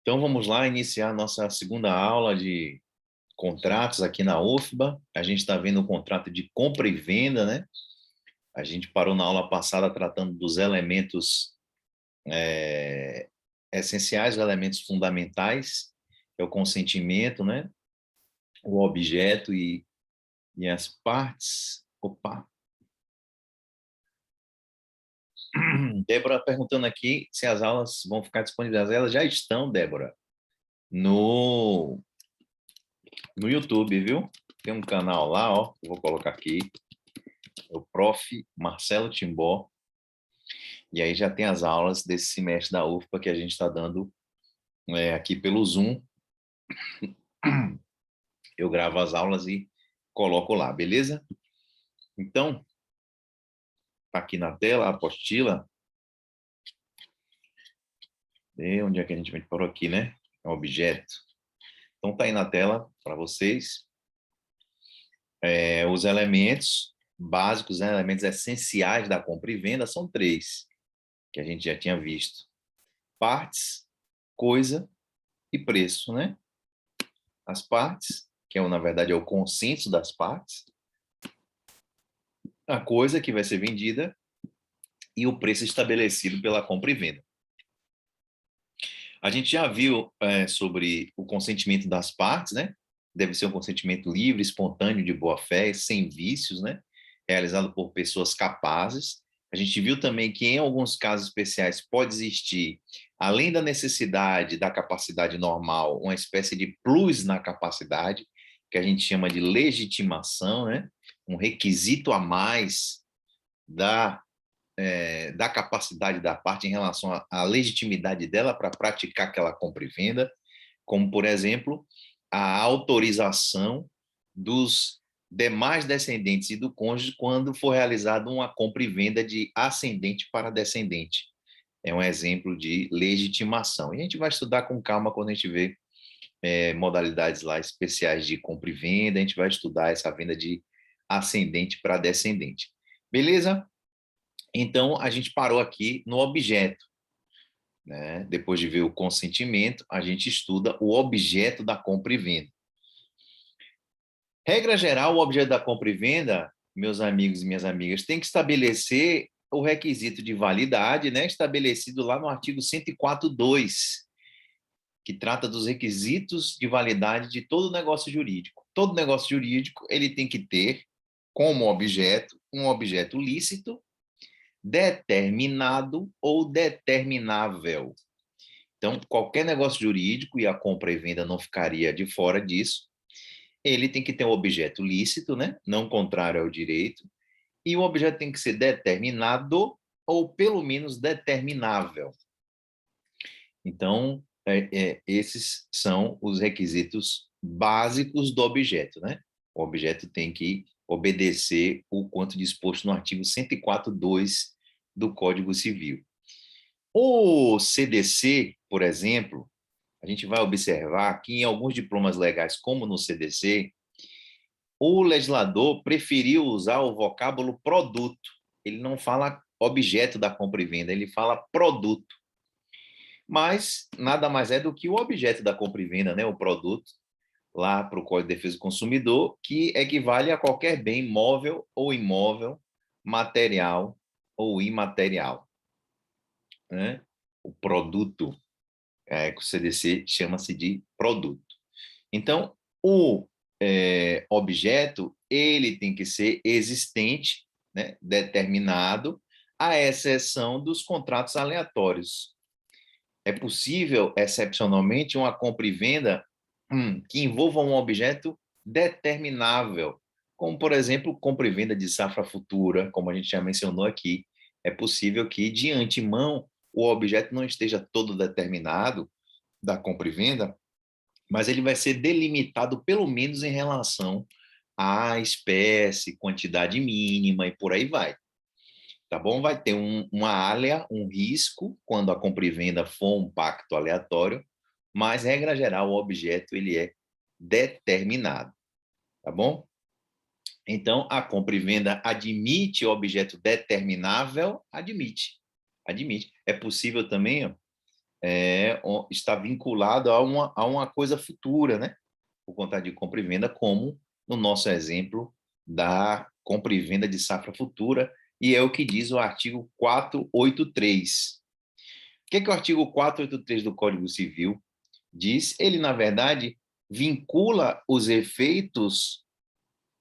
Então, vamos lá iniciar a nossa segunda aula de contratos aqui na UFBA. A gente está vendo o contrato de compra e venda, né? A gente parou na aula passada tratando dos elementos essenciais, os elementos fundamentais, que é o consentimento, né? O objeto e as partes. Opa! Débora perguntando aqui se as aulas vão ficar disponíveis. Elas já estão, Débora, no, no YouTube, viu? Tem um canal lá, ó, eu vou colocar aqui, é o Prof. Marcelo Timbó, e aí já tem as aulas desse semestre da UFPA que a gente está dando aqui pelo Zoom. Eu gravo as aulas e coloco lá, beleza? Então, tá aqui na tela a apostila. Onde é que a gente parou aqui, né? É um objeto. Então, tá aí na tela para vocês. Os elementos básicos, né, elementos essenciais da compra e venda são três, que a gente já tinha visto. Partes, coisa e preço, né? As partes, que é, na verdade é o consenso das partes, a coisa que vai ser vendida e o preço estabelecido pela compra e venda. A gente já viu sobre o consentimento das partes, né? Deve ser um consentimento livre, espontâneo, de boa fé, sem vícios, né? Realizado por pessoas capazes. A gente viu também que, em alguns casos especiais, pode existir, além da necessidade da capacidade normal, uma espécie de plus na capacidade, que a gente chama de legitimação, né? Um requisito a mais da capacidade da parte em relação à legitimidade dela para praticar aquela compra e venda, como, por exemplo, a autorização dos demais descendentes e do cônjuge quando for realizada uma compra e venda de ascendente para descendente. É um exemplo de legitimação. E a gente vai estudar com calma quando a gente vê modalidades lá especiais de compra e venda, a gente vai estudar essa venda de ascendente para descendente. Beleza? Então, a gente parou aqui no objeto, né? Depois de ver o consentimento, a gente estuda o objeto da compra e venda. Regra geral, o objeto da compra e venda, meus amigos e minhas amigas, tem que estabelecer o requisito de validade, né? Estabelecido lá no artigo 104.2, que trata dos requisitos de validade de todo negócio jurídico. Todo negócio jurídico ele tem que ter como objeto um objeto lícito, determinado ou determinável. Então, qualquer negócio jurídico, e a compra e venda não ficaria de fora disso, ele tem que ter um objeto lícito, né? Não contrário ao direito, e o objeto tem que ser determinado ou pelo menos determinável. Então, esses são os requisitos básicos do objeto, né? O objeto tem que obedecer o quanto disposto no artigo 104.2 do Código Civil. O CDC, por exemplo, a gente vai observar que em alguns diplomas legais, como no CDC, o legislador preferiu usar o vocábulo produto. Ele não fala objeto da compra e venda, ele fala produto. Mas nada mais é do que o objeto da compra e venda, né? O produto, lá para o Código de Defesa do Consumidor, que equivale a qualquer bem móvel ou imóvel, material ou imaterial, né? O produto, que o CDC chama-se de produto. Então, o objeto, ele tem que ser existente, né? Determinado, à exceção dos contratos aleatórios. É possível, excepcionalmente, uma compra e venda que envolva um objeto determinável, como, por exemplo, compra e venda de safra futura, como a gente já mencionou aqui. É possível que, de antemão, o objeto não esteja todo determinado da compra e venda, mas ele vai ser delimitado, pelo menos, em relação à espécie, quantidade mínima e por aí vai. Tá bom? Vai ter uma área, um risco, quando a compra e venda for um pacto aleatório, mas, regra geral, o objeto ele é determinado, tá bom? Então, a compra e venda admite o objeto determinável? Admite. Admite. É possível também está vinculado a uma coisa futura, né? O contrato de compra e venda, como no nosso exemplo da compra e venda de safra futura, e é o que diz o artigo 483. O que é o artigo 483 do Código Civil diz? Ele, na verdade, vincula os efeitos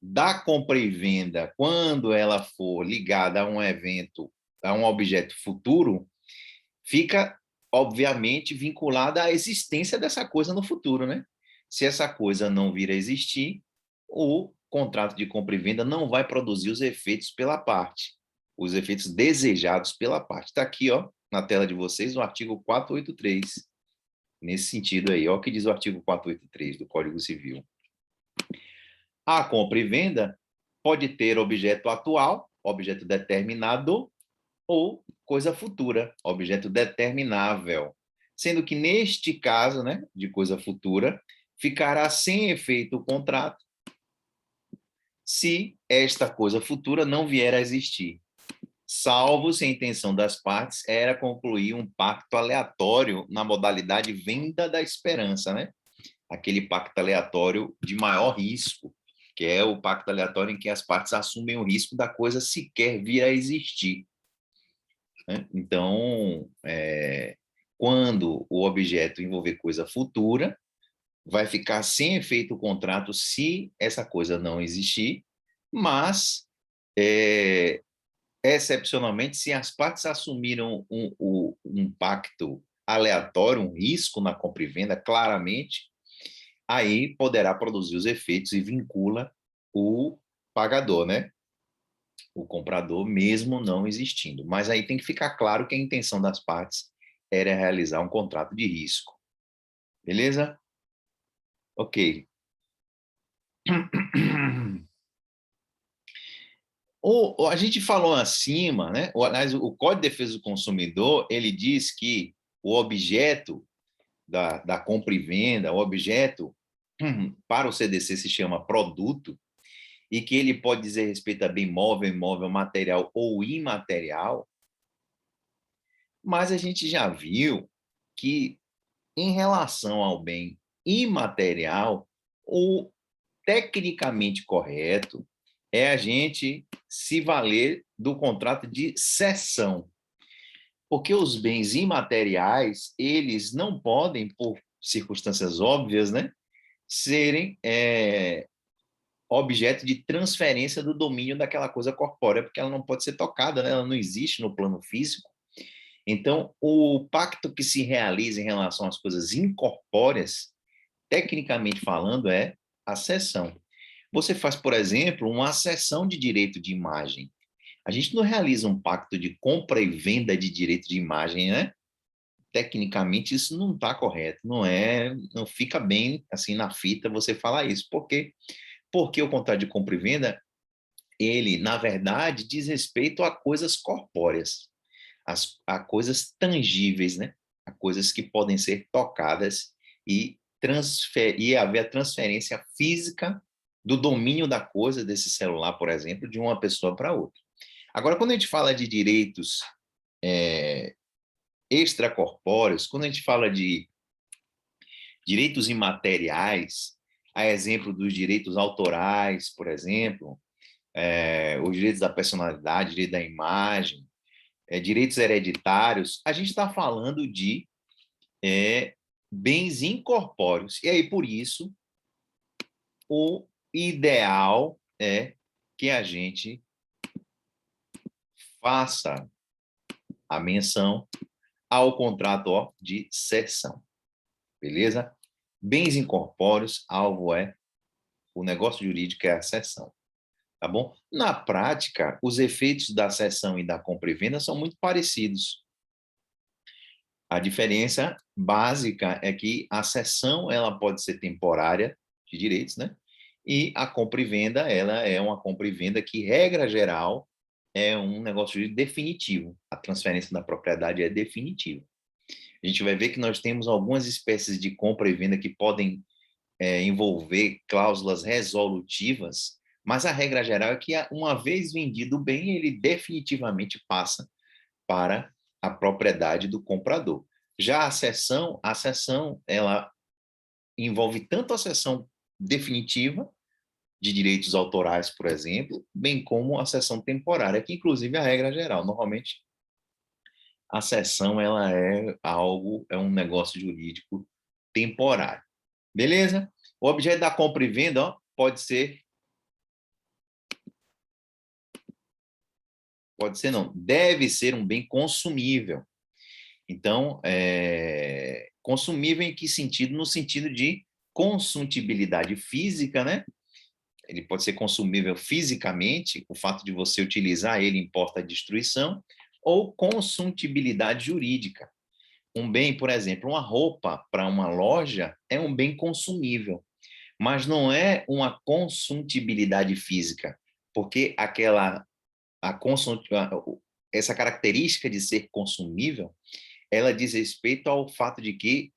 da compra e venda, quando ela for ligada a um evento, a um objeto futuro, fica, obviamente, vinculada à existência dessa coisa no futuro, né? Se essa coisa não vir a existir, o contrato de compra e venda não vai produzir os efeitos pela parte, os efeitos desejados pela parte. Está aqui, ó, na tela de vocês, o artigo 483. Nesse sentido aí, ó, o que diz o artigo 483 do Código Civil. A compra e venda pode ter objeto atual, objeto determinado, ou coisa futura, objeto determinável. Sendo que, neste caso, né, de coisa futura, ficará sem efeito o contrato se esta coisa futura não vier a existir, salvo se a intenção das partes era concluir um pacto aleatório na modalidade venda da esperança, né? Aquele pacto aleatório de maior risco, que é o pacto aleatório em que as partes assumem o risco da coisa sequer vir a existir. Né? Então, quando o objeto envolver coisa futura, vai ficar sem efeito o contrato se essa coisa não existir, mas, excepcionalmente, se as partes assumiram um pacto aleatório, um risco na compra e venda, claramente, aí poderá produzir os efeitos e vincula o pagador, né? O comprador, mesmo não existindo. Mas aí tem que ficar claro que a intenção das partes era realizar um contrato de risco. Beleza? Ok. A gente falou acima, né? Aliás, o Código de Defesa do Consumidor, ele diz que o objeto da compra e venda, o objeto para o CDC se chama produto, e que ele pode dizer respeito a bem móvel, imóvel, material ou imaterial, mas a gente já viu que, em relação ao bem imaterial, o tecnicamente correto é a gente se valer do contrato de cessão, porque os bens imateriais, eles não podem, por circunstâncias óbvias, né, serem objeto de transferência do domínio daquela coisa corpórea, porque ela não pode ser tocada, né? Ela não existe no plano físico. Então, o pacto que se realiza em relação às coisas incorpóreas, tecnicamente falando, é a cessão. Você faz, por exemplo, uma cessão de direito de imagem. A gente não realiza um pacto de compra e venda de direito de imagem, né? Tecnicamente isso não está correto, não fica bem assim na fita você falar isso. Por quê? Porque o contrato de compra e venda, ele, na verdade, diz respeito a coisas corpóreas, a coisas tangíveis, né? A coisas que podem ser tocadas e haver a transferência física do domínio da coisa, desse celular, por exemplo, de uma pessoa para outra. Agora, quando a gente fala de direitos extracorpóreos, quando a gente fala de direitos imateriais, a exemplo dos direitos autorais, por exemplo, os direitos da personalidade, direito da imagem, direitos hereditários, a gente está falando de bens incorpóreos. E aí, por isso, o ideal é que a gente faça a menção ao contrato de cessão. Beleza? Bens incorpóreos, alvo é o negócio jurídico, é a cessão. Tá bom? Na prática, os efeitos da cessão e da compra e venda são muito parecidos. A diferença básica é que a cessão ela pode ser temporária de direitos, né? E a compra e venda, ela é uma compra e venda que, regra geral, é um negócio definitivo. A transferência da propriedade é definitiva. A gente vai ver que nós temos algumas espécies de compra e venda que podem envolver cláusulas resolutivas, mas a regra geral é que, uma vez vendido o bem, ele definitivamente passa para a propriedade do comprador. Já a cessão, ela envolve tanto a cessão definitiva de direitos autorais, por exemplo, bem como a cessão temporária, que inclusive é a regra geral. Normalmente, a cessão ela é algo, é um negócio jurídico temporário. Beleza? O objeto da compra e venda, ó, pode ser não, deve ser um bem consumível. Então, consumível em que sentido? No sentido de consuntibilidade física, né? Ele pode ser consumível fisicamente, o fato de você utilizar ele importa a destruição, ou consuntibilidade jurídica. Um bem, por exemplo, uma roupa para uma loja é um bem consumível, mas não é uma consuntibilidade física, porque essa característica de ser consumível, ela diz respeito ao fato de que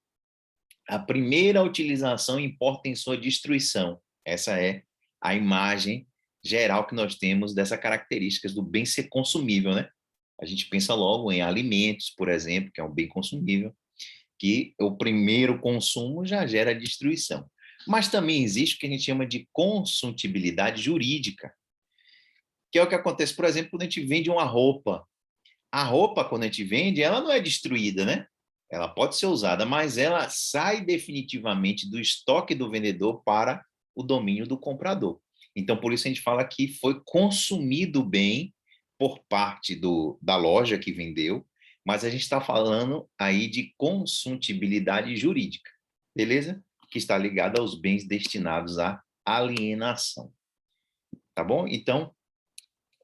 a primeira utilização importa em sua destruição. Essa é a imagem geral que nós temos dessas características do bem ser consumível, né? A gente pensa logo em alimentos, por exemplo, que é um bem consumível, que o primeiro consumo já gera destruição. Mas também existe o que a gente chama de consuntibilidade jurídica, que é o que acontece, por exemplo, quando a gente vende uma roupa. A roupa, quando a gente vende, ela não é destruída, né? Ela pode ser usada, mas ela sai definitivamente do estoque do vendedor para o domínio do comprador. Então, por isso a gente fala que foi consumido o bem por parte da loja que vendeu, mas a gente está falando aí de consuntibilidade jurídica, beleza? Que está ligada aos bens destinados à alienação, tá bom? Então,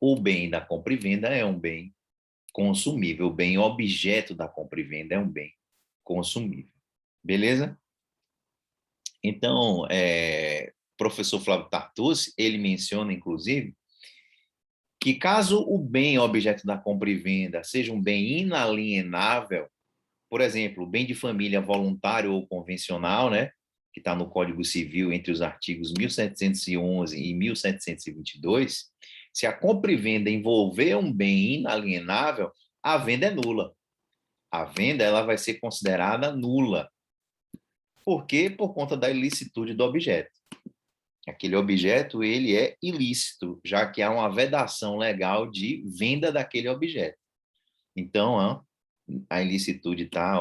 o bem da compra e venda é um bem consumível, o bem objeto da compra e venda é um bem consumível. Beleza? Então, professor Flávio Tartucci, ele menciona, inclusive, que caso o bem objeto da compra e venda seja um bem inalienável, por exemplo, bem de família voluntário ou convencional, né, que está no Código Civil entre os artigos 1711 e 1722, se a compra e venda envolver um bem inalienável, a venda é nula. A venda ela vai ser considerada nula. Por quê? Por conta da ilicitude do objeto. Aquele objeto ele é ilícito, já que há uma vedação legal de venda daquele objeto. Então, ó, a ilicitude está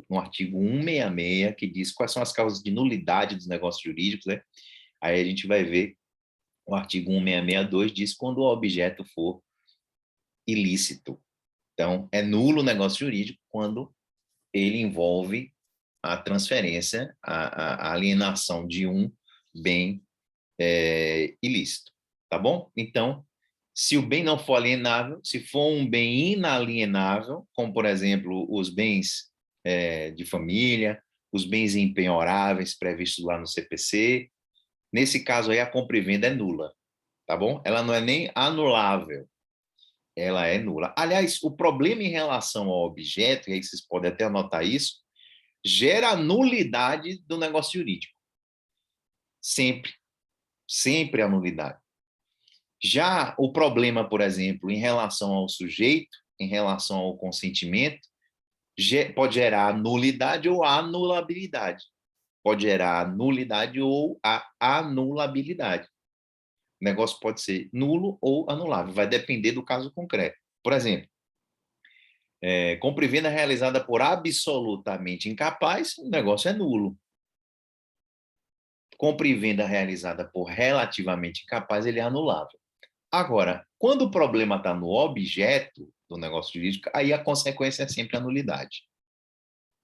no artigo 166, que diz quais são as causas de nulidade dos negócios jurídicos, né? Aí a gente vai ver o artigo 1662 diz quando o objeto for ilícito. Então, é nulo o negócio jurídico quando ele envolve a transferência, a alienação de um bem ilícito, tá bom? Então, se o bem não for alienável, se for um bem inalienável, como, por exemplo, os bens de família, os bens impenhoráveis previstos lá no CPC, nesse caso aí a compra e venda é nula, tá bom? Ela não é nem anulável, ela é nula. Aliás, o problema em relação ao objeto, e aí vocês podem até anotar isso, gera nulidade do negócio jurídico. Sempre. Sempre a nulidade. Já o problema, por exemplo, em relação ao sujeito, em relação ao consentimento, pode gerar nulidade ou anulabilidade. Pode gerar nulidade ou a anulabilidade. O negócio pode ser nulo ou anulável, vai depender do caso concreto. Por exemplo, compra e venda realizada por absolutamente incapaz, o negócio é nulo. Compra e venda realizada por relativamente incapaz, ele é anulável. Agora, quando o problema está no objeto do negócio jurídico, aí a consequência é sempre a nulidade.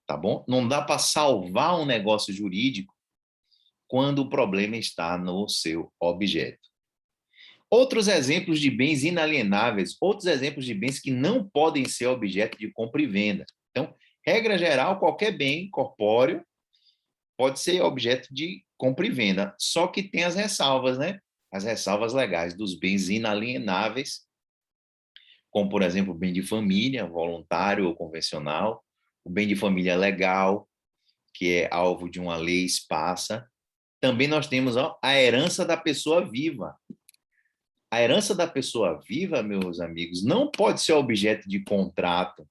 Tá bom? Não dá para salvar um negócio jurídico quando o problema está no seu objeto. Outros exemplos de bens inalienáveis, outros exemplos de bens que não podem ser objeto de compra e venda. Então, regra geral, qualquer bem corpóreo pode ser objeto de compra e venda, só que tem as ressalvas, né? As ressalvas legais dos bens inalienáveis, como, por exemplo, o bem de família, voluntário ou convencional, o bem de família legal, que é alvo de uma lei esparsa. Também nós temos a herança da pessoa viva. A herança da pessoa viva, meus amigos, não pode ser objeto de contrato.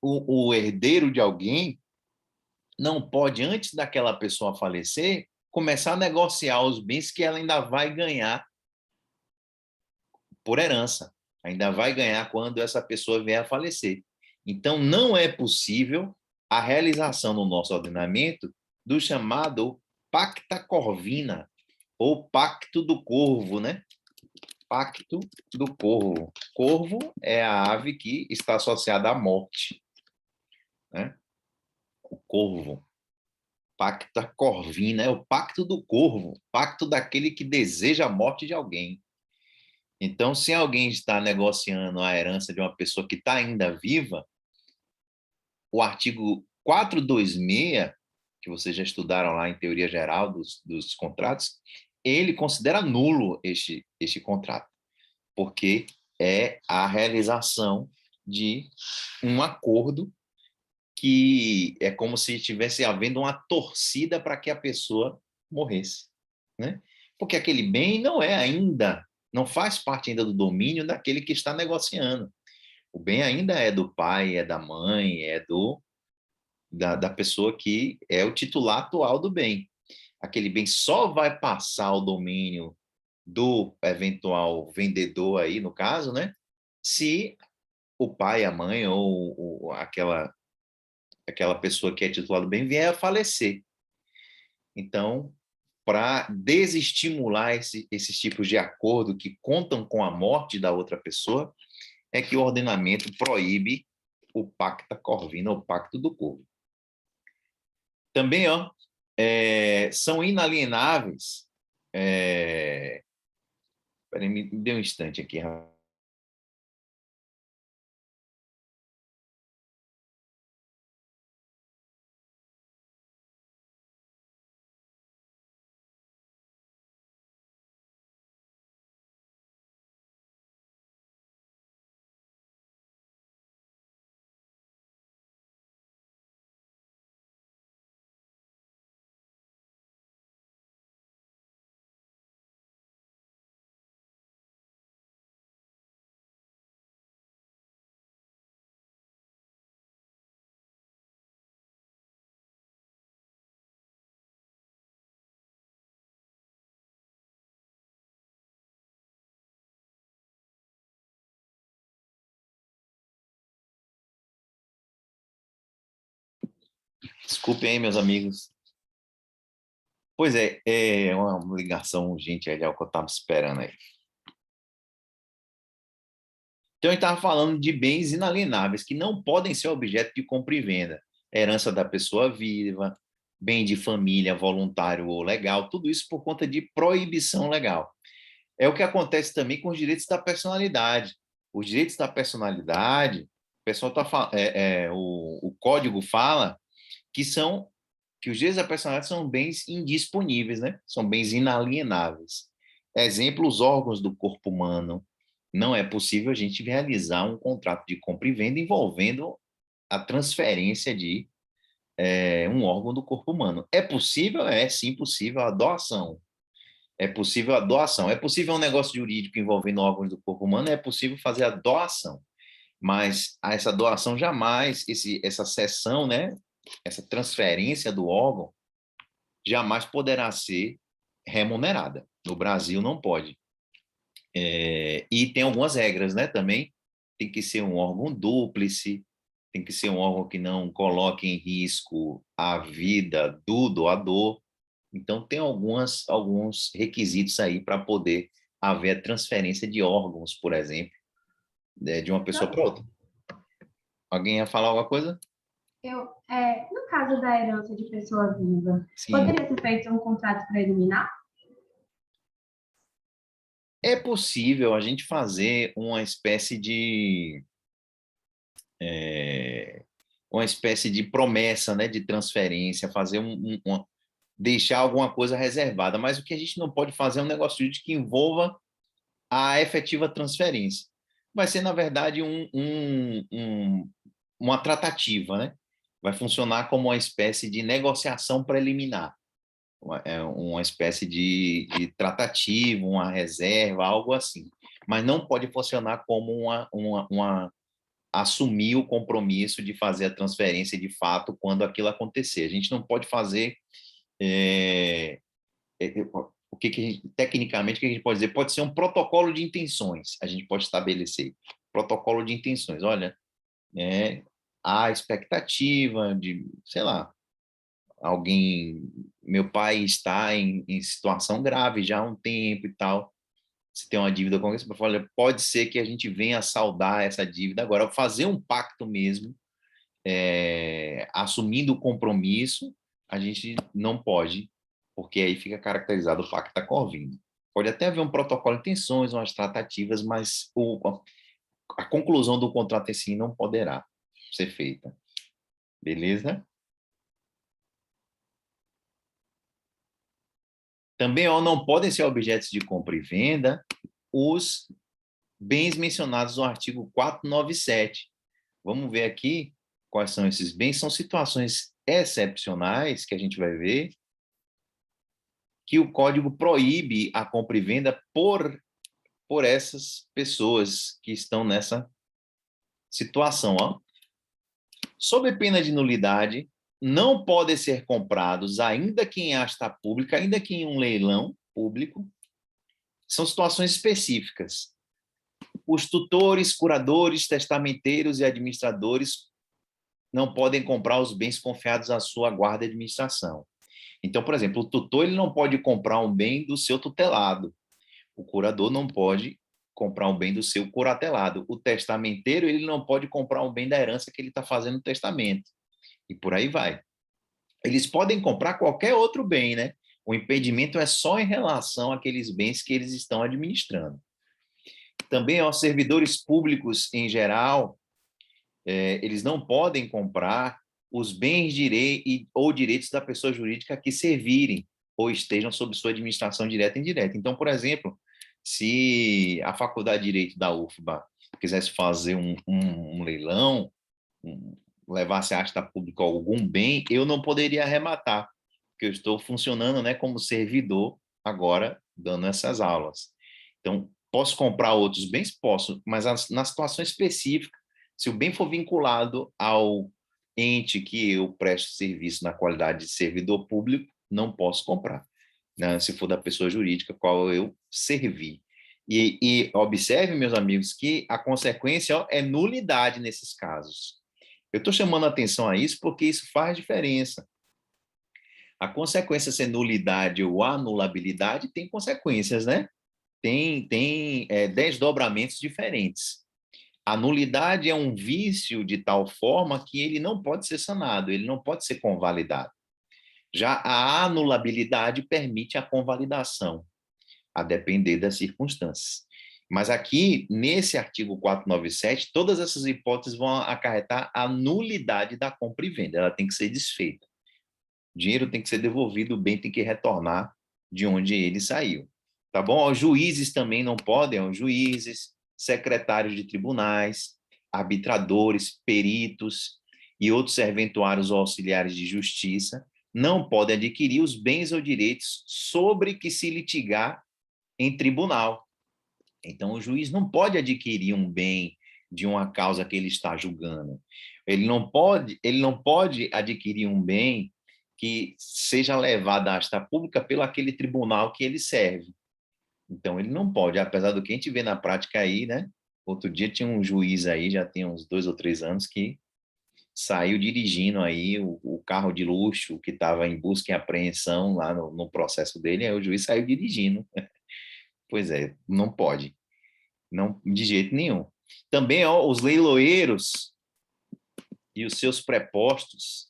o herdeiro de alguém não pode, antes daquela pessoa falecer, começar a negociar os bens que ela ainda vai ganhar por herança. Ainda vai ganhar quando essa pessoa vier a falecer. Então, não é possível a realização no nosso ordenamento do chamado pacta corvina, ou pacto do corvo, né? Pacto do corvo. Corvo é a ave que está associada à morte, né? O corvo. Pacta corvina é o pacto do corvo, pacto daquele que deseja a morte de alguém. Então, se alguém está negociando a herança de uma pessoa que está ainda viva, o artigo 426, que vocês já estudaram lá em teoria geral dos contratos, ele considera nulo este contrato, porque é a realização de um acordo que é como se estivesse havendo uma torcida para que a pessoa morresse, né? Porque aquele bem não faz parte ainda do domínio daquele que está negociando. O bem ainda é do pai, é da mãe, é da pessoa que é o titular atual do bem. Aquele bem só vai passar ao domínio do eventual vendedor aí, no caso, né? Se o pai, a mãe ou aquela pessoa que é titular do bem vier a falecer. Então, para desestimular esses tipos de acordo que contam com a morte da outra pessoa, é que o ordenamento proíbe o pacta corvina, o pacto do corvo. Também, são inalienáveis. Peraí, me dê um instante aqui. Desculpem aí, meus amigos. Pois é uma ligação urgente aí, é o que eu estava esperando aí. Então, ele estava falando de bens inalienáveis que não podem ser objeto de compra e venda. Herança da pessoa viva, bem de família, voluntário ou legal, tudo isso por conta de proibição legal. É o que acontece também com os direitos da personalidade. Os direitos da personalidade, o pessoal o código fala que os direitos da personalidade são bens indisponíveis, né? São bens inalienáveis. Exemplo, os órgãos do corpo humano. Não é possível a gente realizar um contrato de compra e venda envolvendo a transferência de um órgão do corpo humano. É possível? É sim possível a doação. É possível a doação. É possível um negócio jurídico envolvendo órgãos do corpo humano? É possível fazer a doação. Mas essa doação jamais, essa cessão, né? Essa transferência do órgão jamais poderá ser remunerada. No Brasil não pode. E tem algumas regras, né? Também tem que ser um órgão dúplice, tem que ser um órgão que não coloque em risco a vida do doador. Então, tem alguns requisitos aí para poder haver a transferência de órgãos, por exemplo, de uma pessoa para outra. Alguém ia falar alguma coisa? No caso da herança de pessoa viva, Sim. poderia ser feito um contrato preliminar? É possível a gente fazer uma espécie de promessa, né, de transferência, fazer deixar alguma coisa reservada, mas o que a gente não pode fazer é um negócio de que envolva a efetiva transferência. Vai ser, na verdade, uma tratativa, né? Vai funcionar como uma espécie de negociação preliminar, uma espécie de tratativa, uma reserva, algo assim. Mas não pode funcionar como assumir o compromisso de fazer a transferência de fato quando aquilo acontecer. A gente não pode fazer o que, tecnicamente, o que a gente pode dizer? Pode ser um protocolo de intenções, a gente pode estabelecer. Protocolo de intenções, olha, há expectativa de, sei lá, meu pai está em situação grave já há um tempo e tal, se tem uma dívida com alguém, você fala, olha, pode ser que a gente venha a saldar essa dívida agora, fazer um pacto mesmo, assumindo o compromisso, a gente não pode, porque aí fica caracterizado o pacto da Corvina. Pode até haver um protocolo de intenções, umas tratativas, mas a conclusão do contrato em si não poderá ser feita. Beleza? Também não podem ser objetos de compra e venda os bens mencionados no artigo 497. Vamos ver aqui quais são esses bens. São situações excepcionais que a gente vai ver que o Código proíbe a compra e venda por essas pessoas que estão nessa situação. Ó. Sob pena de nulidade, não podem ser comprados, ainda que em asta pública, ainda que em um leilão público. São situações específicas. Os tutores, curadores, testamenteiros e administradores não podem comprar os bens confiados à sua guarda e administração. Então, por exemplo, o tutor ele não pode comprar um bem do seu tutelado. O curador não pode comprar um bem do seu curatelado. O testamenteiro ele não pode comprar um bem da herança que ele está fazendo no testamento. E por aí vai. Eles podem comprar qualquer outro bem, né? O impedimento é só em relação àqueles bens que eles estão administrando. Também, os servidores públicos em geral, eles não podem comprar os bens ou direitos da pessoa jurídica que servirem ou estejam sob sua administração direta e indireta. Então, por exemplo, se a Faculdade de Direito da UFBA quisesse fazer um leilão, levasse a asta pública algum bem, eu não poderia arrematar, porque eu estou funcionando, né, como servidor agora, dando essas aulas. Então, posso comprar outros bens? Posso, mas na situação específica, se o bem for vinculado ao ente que eu presto serviço na qualidade de servidor público, não posso comprar, né? Se for da pessoa jurídica qual eu servi. E observe, meus amigos, que a consequência é nulidade nesses casos. Eu estou chamando a atenção a isso porque isso faz diferença. A consequência ser nulidade ou anulabilidade tem consequências, né? Tem desdobramentos diferentes. A nulidade é um vício de tal forma que ele não pode ser sanado, ele não pode ser convalidado. Já a anulabilidade permite a convalidação, a depender das circunstâncias. Mas aqui, nesse artigo 497, todas essas hipóteses vão acarretar a nulidade da compra e venda, ela tem que ser desfeita. O dinheiro tem que ser devolvido, o bem tem que retornar de onde ele saiu. Tá bom? Os juízes também não podem, os juízes, secretários de tribunais, arbitradores, peritos e outros serventuários ou auxiliares de justiça não podem adquirir os bens ou direitos sobre que se litigar em tribunal. Então, o juiz não pode adquirir um bem de uma causa que ele está julgando. Ele não pode adquirir um bem que seja levado à asta pública pelo aquele tribunal que ele serve. Então, ele não pode, apesar do que a gente vê na prática aí, né? Outro dia tinha um juiz aí, já tem uns 2 ou 3 anos, que saiu dirigindo aí o carro de luxo que estava em busca e apreensão lá no processo dele, aí o juiz saiu dirigindo. Pois é, não pode. Não, de jeito nenhum. Também, os leiloeiros e os seus prepostos.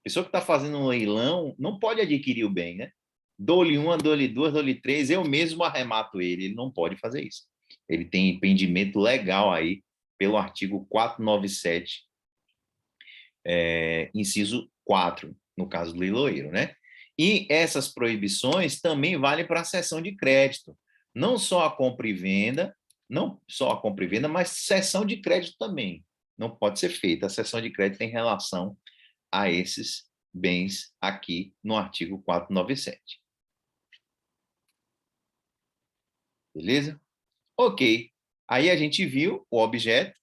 A pessoa que está fazendo um leilão não pode adquirir o bem, né? Dou-lhe uma, dou-lhe duas, dou-lhe três, eu mesmo arremato ele. Ele não pode fazer isso. Ele tem impedimento legal aí pelo artigo 497, inciso 4, no caso do leiloeiro, né? E essas proibições também valem para a cessão de crédito. Não só a compra e venda, não só a compra e venda, mas cessão de crédito também. Não pode ser feita. A cessão de crédito em relação a esses bens aqui no artigo 497. Beleza? Ok. Aí a gente viu o objeto,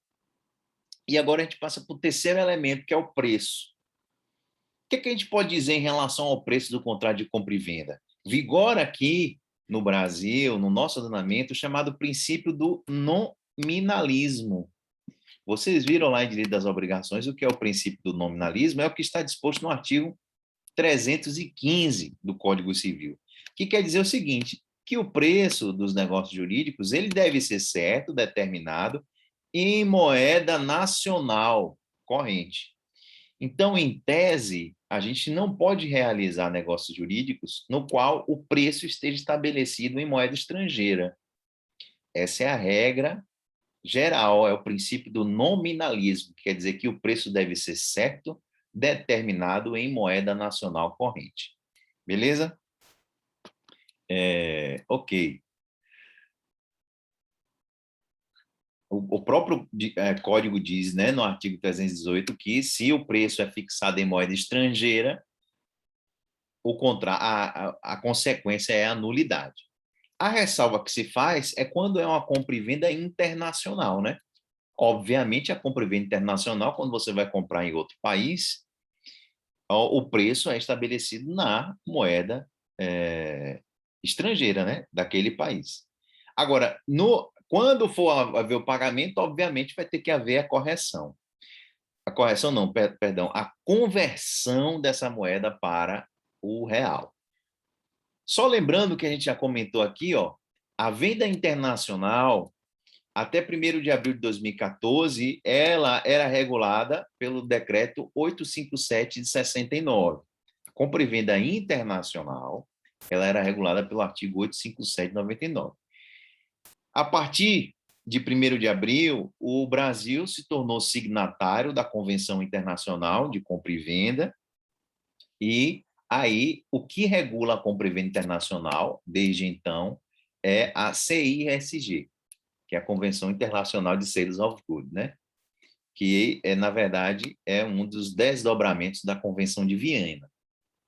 E agora a gente passa para o terceiro elemento, que é o preço. O que a gente pode dizer em relação ao preço do contrato de compra e venda? Vigora aqui no Brasil, no nosso ordenamento, o chamado princípio do nominalismo. Vocês viram lá em Direito das Obrigações o que é o princípio do nominalismo? É o que está disposto no artigo 315 do Código Civil, que quer dizer o seguinte, que o preço dos negócios jurídicos ele deve ser certo, determinado, em moeda nacional corrente. Então, em tese, a gente não pode realizar negócios jurídicos no qual o preço esteja estabelecido em moeda estrangeira. Essa é a regra geral, é o princípio do nominalismo, que quer dizer que o preço deve ser certo, determinado em moeda nacional corrente. Beleza? Ok. O próprio código diz, né, no artigo 318, que se o preço é fixado em moeda estrangeira, a consequência é a nulidade. A ressalva que se faz é quando é uma compra e venda internacional, né? Obviamente, a compra e venda internacional, quando você vai comprar em outro país, o preço é estabelecido na moeda estrangeira, né? Daquele país. Agora, quando for haver o pagamento, obviamente vai ter que haver a correção. A correção não, perdão, a conversão dessa moeda para o real. Só lembrando que a gente já comentou aqui, ó, a venda internacional, até 1º de abril de 2014, ela era regulada pelo decreto 857 de 69. A compra e venda internacional, ela era regulada pelo artigo 857 de 99. A partir de 1º de abril, o Brasil se tornou signatário da Convenção Internacional de Compra e Venda, e aí o que regula a compra e venda internacional, desde então, é a CISG, que é a Convenção Internacional de Sales of Goods, né? Que, na verdade, é um dos desdobramentos da Convenção de Viena.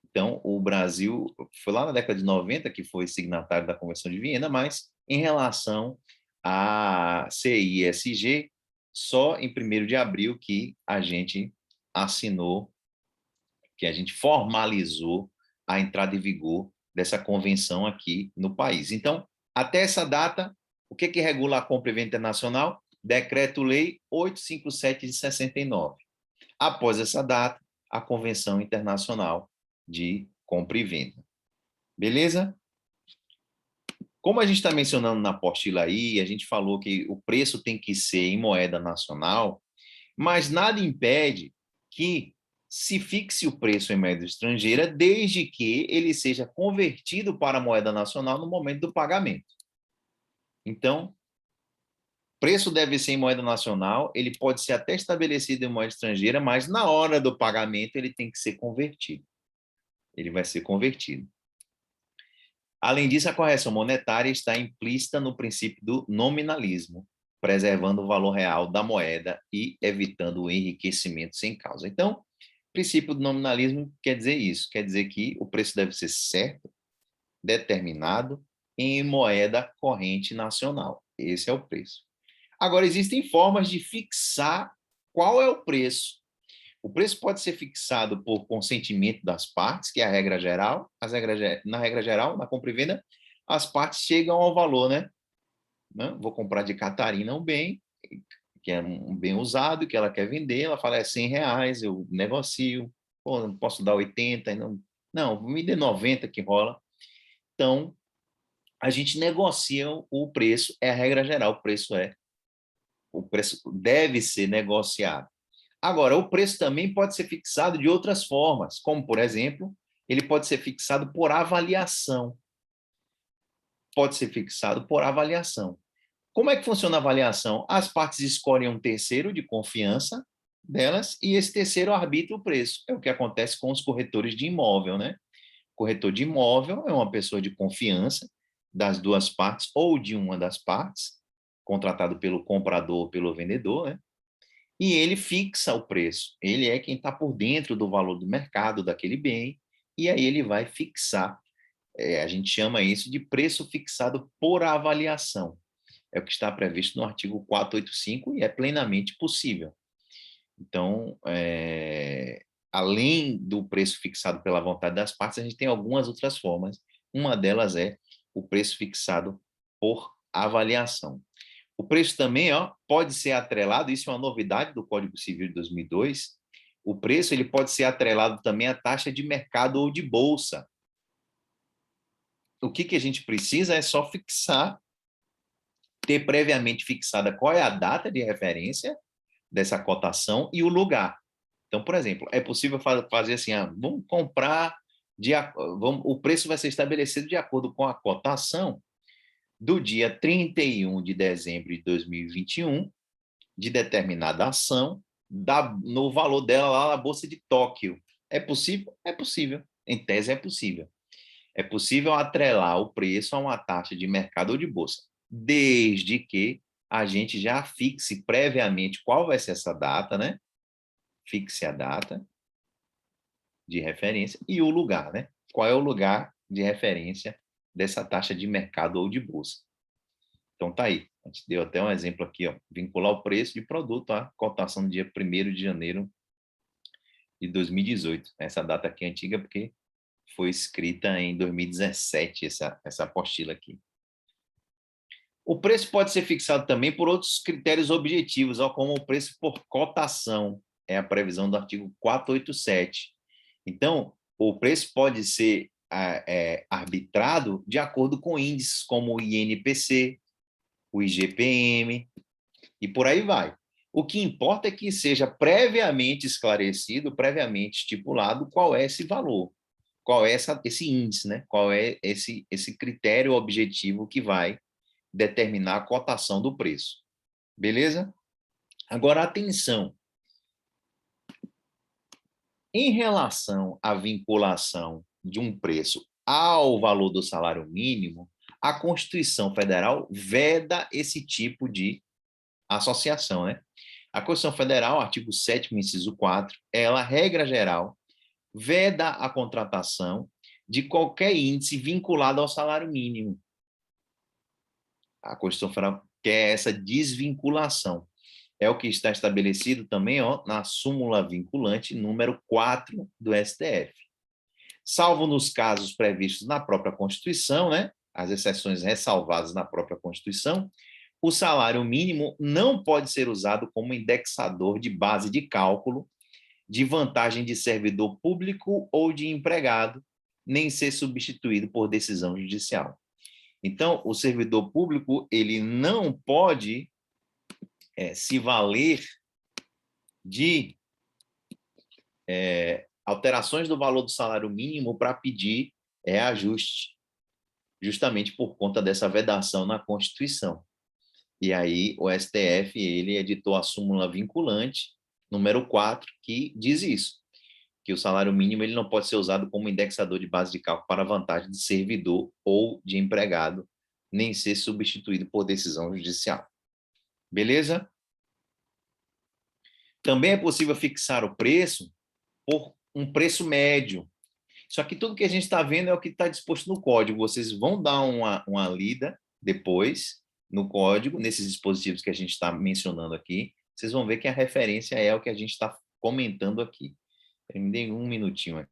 Então, o Brasil foi lá na década de 90 que foi signatário da Convenção de Viena, mas em relação à CISG, só em 1º de abril que a gente assinou, que a gente formalizou a entrada em vigor dessa convenção aqui no país. Então, até essa data, o que regula a compra e venda internacional? Decreto-Lei 857 de 69. Após essa data, a Convenção Internacional de Compra e Venda. Beleza? Como a gente está mencionando na apostila aí, a gente falou que o preço tem que ser em moeda nacional, mas nada impede que se fixe o preço em moeda estrangeira, desde que ele seja convertido para a moeda nacional no momento do pagamento. Então, preço deve ser em moeda nacional, ele pode ser até estabelecido em moeda estrangeira, mas na hora do pagamento ele tem que ser convertido. Ele vai ser convertido. Além disso, a correção monetária está implícita no princípio do nominalismo, preservando o valor real da moeda e evitando o enriquecimento sem causa. Então, o princípio do nominalismo quer dizer isso, quer dizer que o preço deve ser certo, determinado em moeda corrente nacional. Esse é o preço. Agora, existem formas de fixar qual é o preço. O preço pode ser fixado por consentimento das partes, que é a regra geral. Na regra geral, na compra e venda, as partes chegam ao valor, né? Vou comprar de Catarina um bem, que é um bem usado, que ela quer vender, ela fala, é R$ 100, eu negocio, pô, não posso dar 80, não, me dê 90 que rola. Então, a gente negocia o preço, é a regra geral, o preço deve ser negociado. Agora, o preço também pode ser fixado de outras formas, como, por exemplo, ele pode ser fixado por avaliação. Pode ser fixado por avaliação. Como é que funciona a avaliação? As partes escolhem um terceiro de confiança delas e esse terceiro arbitra o preço. É o que acontece com os corretores de imóvel, né? Corretor de imóvel é uma pessoa de confiança das duas partes ou de uma das partes, contratado pelo comprador ou pelo vendedor, né? E ele fixa o preço. Ele é quem está por dentro do valor do mercado daquele bem, e aí ele vai fixar. A gente chama isso de preço fixado por avaliação. É o que está previsto no artigo 485 e é plenamente possível. Então, além do preço fixado pela vontade das partes, a gente tem algumas outras formas. Uma delas é o preço fixado por avaliação. O preço também, pode ser atrelado, isso é uma novidade do Código Civil de 2002, o preço ele pode ser atrelado também à taxa de mercado ou de bolsa. O que a gente precisa é só fixar, ter previamente fixada qual é a data de referência dessa cotação e o lugar. Então, por exemplo, é possível fazer assim, vamos comprar, o preço vai ser estabelecido de acordo com a cotação do dia 31 de dezembro de 2021, de determinada ação, no valor dela lá na Bolsa de Tóquio. É possível? É possível. Em tese, é possível. É possível atrelar o preço a uma taxa de mercado ou de bolsa, desde que a gente já fixe previamente qual vai ser essa data, né? Fixe a data de referência e o lugar, né? Qual é o lugar de referência dessa taxa de mercado ou de bolsa. Então, tá aí. A gente deu até um exemplo aqui, vincular o preço de produto à cotação no dia 1º de janeiro de 2018. Essa data aqui é antiga porque foi escrita em 2017, essa apostila aqui. O preço pode ser fixado também por outros critérios objetivos, como o preço por cotação, é a previsão do artigo 487. Então, o preço pode ser arbitrado de acordo com índices como o INPC, o IGPM, e por aí vai. O que importa é que seja previamente esclarecido, previamente estipulado qual é esse valor, qual é esse índice, né? Qual é esse critério objetivo que vai determinar a cotação do preço. Beleza? Agora, atenção. Em relação à vinculação de um preço ao valor do salário mínimo, a Constituição Federal veda esse tipo de associação, né? A Constituição Federal, artigo 7º, inciso 4, ela, regra geral, veda a contratação de qualquer índice vinculado ao salário mínimo. A Constituição Federal quer essa desvinculação. É o que está estabelecido também na súmula vinculante número 4 do STF. Salvo nos casos previstos na própria Constituição, né, as exceções ressalvadas na própria Constituição, o salário mínimo não pode ser usado como indexador de base de cálculo de vantagem de servidor público ou de empregado, nem ser substituído por decisão judicial. Então, o servidor público ele não pode se valer de alterações do valor do salário mínimo para pedir reajuste, justamente por conta dessa vedação na Constituição. E aí o STF ele editou a súmula vinculante número 4, que diz isso, que o salário mínimo ele não pode ser usado como indexador de base de cálculo para vantagem de servidor ou de empregado, nem ser substituído por decisão judicial. Beleza? Também é possível fixar o preço por um preço médio. Só que tudo que a gente está vendo é o que está disposto no código. Vocês vão dar uma lida depois no código, nesses dispositivos que a gente está mencionando aqui. Vocês vão ver que a referência é o que a gente está comentando aqui. Me dê um minutinho aqui.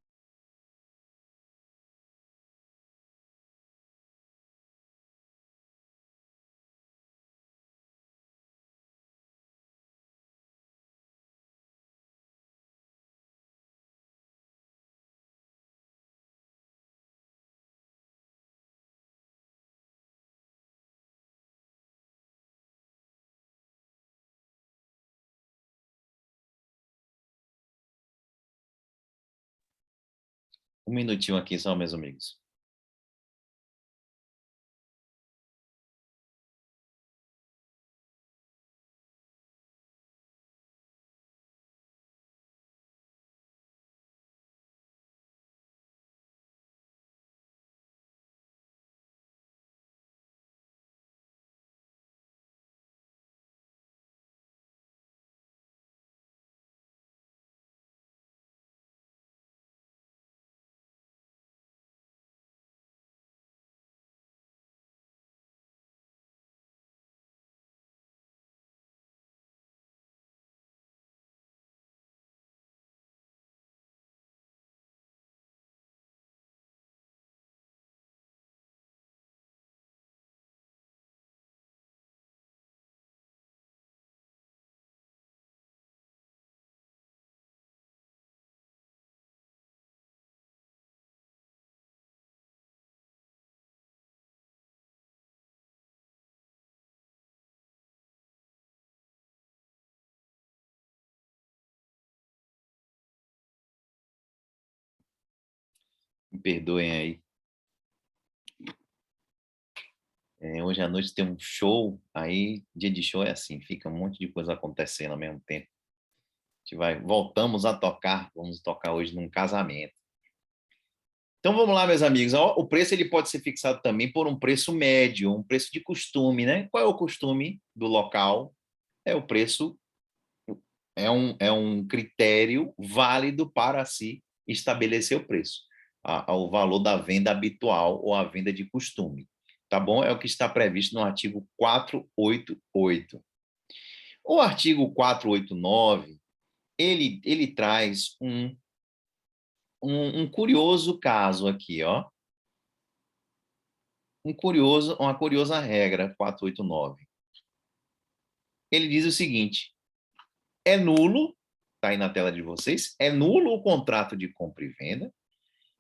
Um minutinho aqui só, meus amigos. Me perdoem aí. Hoje à noite tem um show, aí dia de show é assim, fica um monte de coisa acontecendo ao mesmo tempo. Voltamos a tocar, vamos tocar hoje num casamento. Então vamos lá, meus amigos. O preço ele pode ser fixado também por um preço médio, um preço de costume, né? Qual é o costume do local? É o preço, é um critério válido para se estabelecer o preço, o valor da venda habitual ou a venda de costume. Tá bom? É o que está previsto no artigo 488. O artigo 489, ele traz um curioso caso aqui, ó. Uma curiosa regra, 489. Ele diz o seguinte: é nulo, está aí na tela de vocês, é nulo o contrato de compra e venda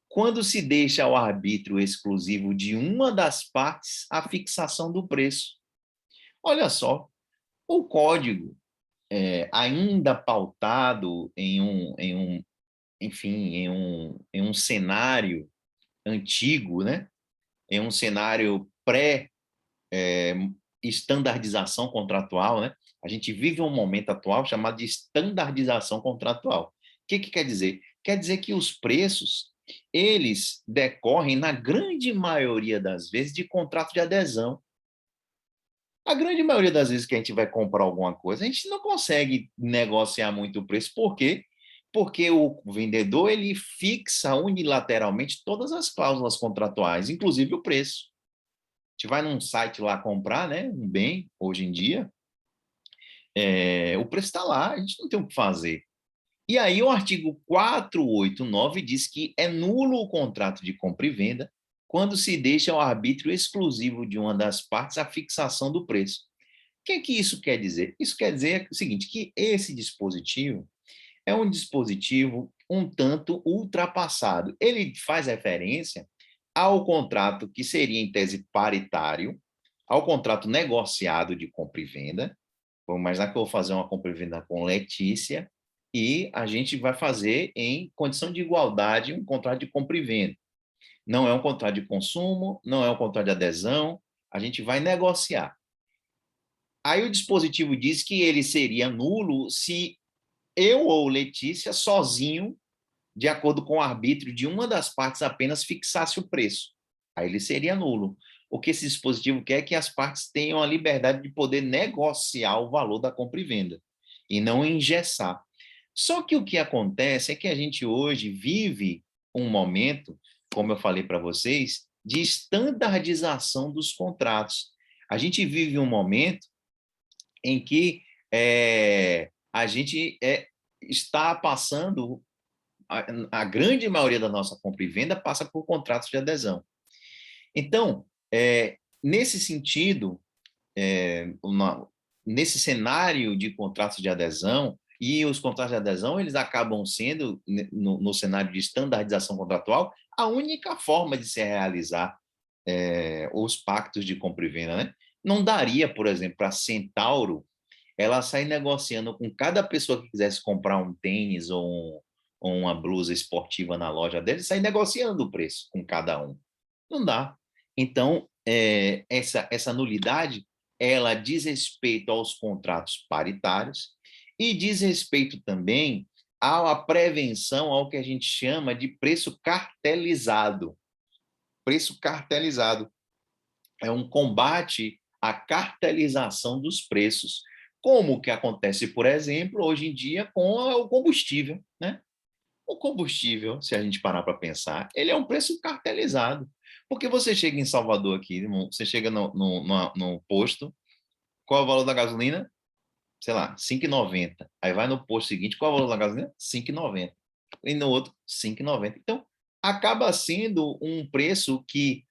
quando se deixa ao arbítrio exclusivo de uma das partes a fixação do preço. Olha só, o código, ainda pautado enfim, em um cenário antigo, né? Em um cenário pré-estandardização contratual, né? A gente vive um momento atual chamado de estandardização contratual. O que quer dizer? Quer dizer que os preços, eles decorrem, na grande maioria das vezes, de contrato de adesão. A grande maioria das vezes que a gente vai comprar alguma coisa, a gente não consegue negociar muito o preço. Por quê? Porque o vendedor ele fixa unilateralmente todas as cláusulas contratuais, inclusive o preço. A gente vai num site lá comprar, né, um bem, hoje em dia, o preço está lá, a gente não tem o que fazer. E aí o artigo 489 diz que é nulo o contrato de compra e venda quando se deixa ao arbítrio exclusivo de uma das partes a fixação do preço. O que isso quer dizer? Isso quer dizer o seguinte, que esse dispositivo é um dispositivo um tanto ultrapassado. Ele faz referência ao contrato que seria, em tese, paritário, ao contrato negociado de compra e venda. Vamos imaginar que eu vou fazer uma compra e venda com Letícia e a gente vai fazer em condição de igualdade um contrato de compra e venda. Não é um contrato de consumo, não é um contrato de adesão, a gente vai negociar. Aí o dispositivo diz que ele seria nulo se eu ou Letícia, sozinho, de acordo com o arbítrio de uma das partes apenas, fixasse o preço. Aí ele seria nulo. O que esse dispositivo quer é que as partes tenham a liberdade de poder negociar o valor da compra e venda, e não engessar. Só que o que acontece é que a gente hoje vive um momento, como eu falei para vocês, de estandardização dos contratos. A gente vive um momento em que a gente está passando, a grande maioria da nossa compra e venda passa por contratos de adesão. Então, nesse sentido, nesse cenário de contratos de adesão, e os contratos de adesão, eles acabam sendo, no cenário de estandardização contratual, a única forma de se realizar os pactos de compra e venda, né? Não daria, por exemplo, para a Centauro ela sair negociando com cada pessoa que quisesse comprar um tênis ou uma blusa esportiva na loja dele, sair negociando o preço com cada um. Não dá. Então, essa nulidade, ela diz respeito aos contratos paritários e diz respeito também à prevenção ao que a gente chama de preço cartelizado. Preço cartelizado é um combate à cartelização dos preços, como que acontece, por exemplo, hoje em dia com o combustível, né? O combustível, se a gente parar para pensar, ele é um preço cartelizado. Porque você chega em Salvador aqui, você chega no posto, qual é o valor da gasolina? Sei lá, 5,90. Aí vai no posto seguinte, qual é o valor da gasolina? 5,90. E no outro, 5,90. Então, acaba sendo um preço que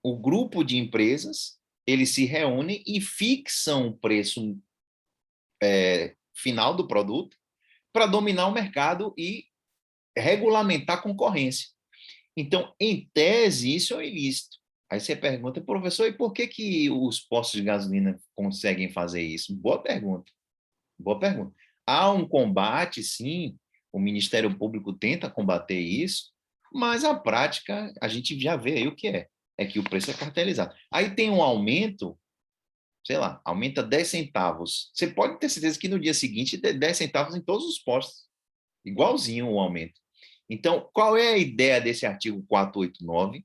o grupo de empresas, eles se reúnem e fixam o preço final do produto para dominar o mercado e regulamentar a concorrência. Então, em tese, isso é um ilícito. Aí você pergunta, professor, e por que os postos de gasolina conseguem fazer isso? Boa pergunta. Boa pergunta. Há um combate, sim, o Ministério Público tenta combater isso, mas a prática, a gente já vê aí o que é que o preço é cartelizado. Aí tem um aumento, sei lá, aumenta 10 centavos. Você pode ter certeza que no dia seguinte tem 10 centavos em todos os postos, igualzinho o aumento. Então, qual é a ideia desse artigo 489?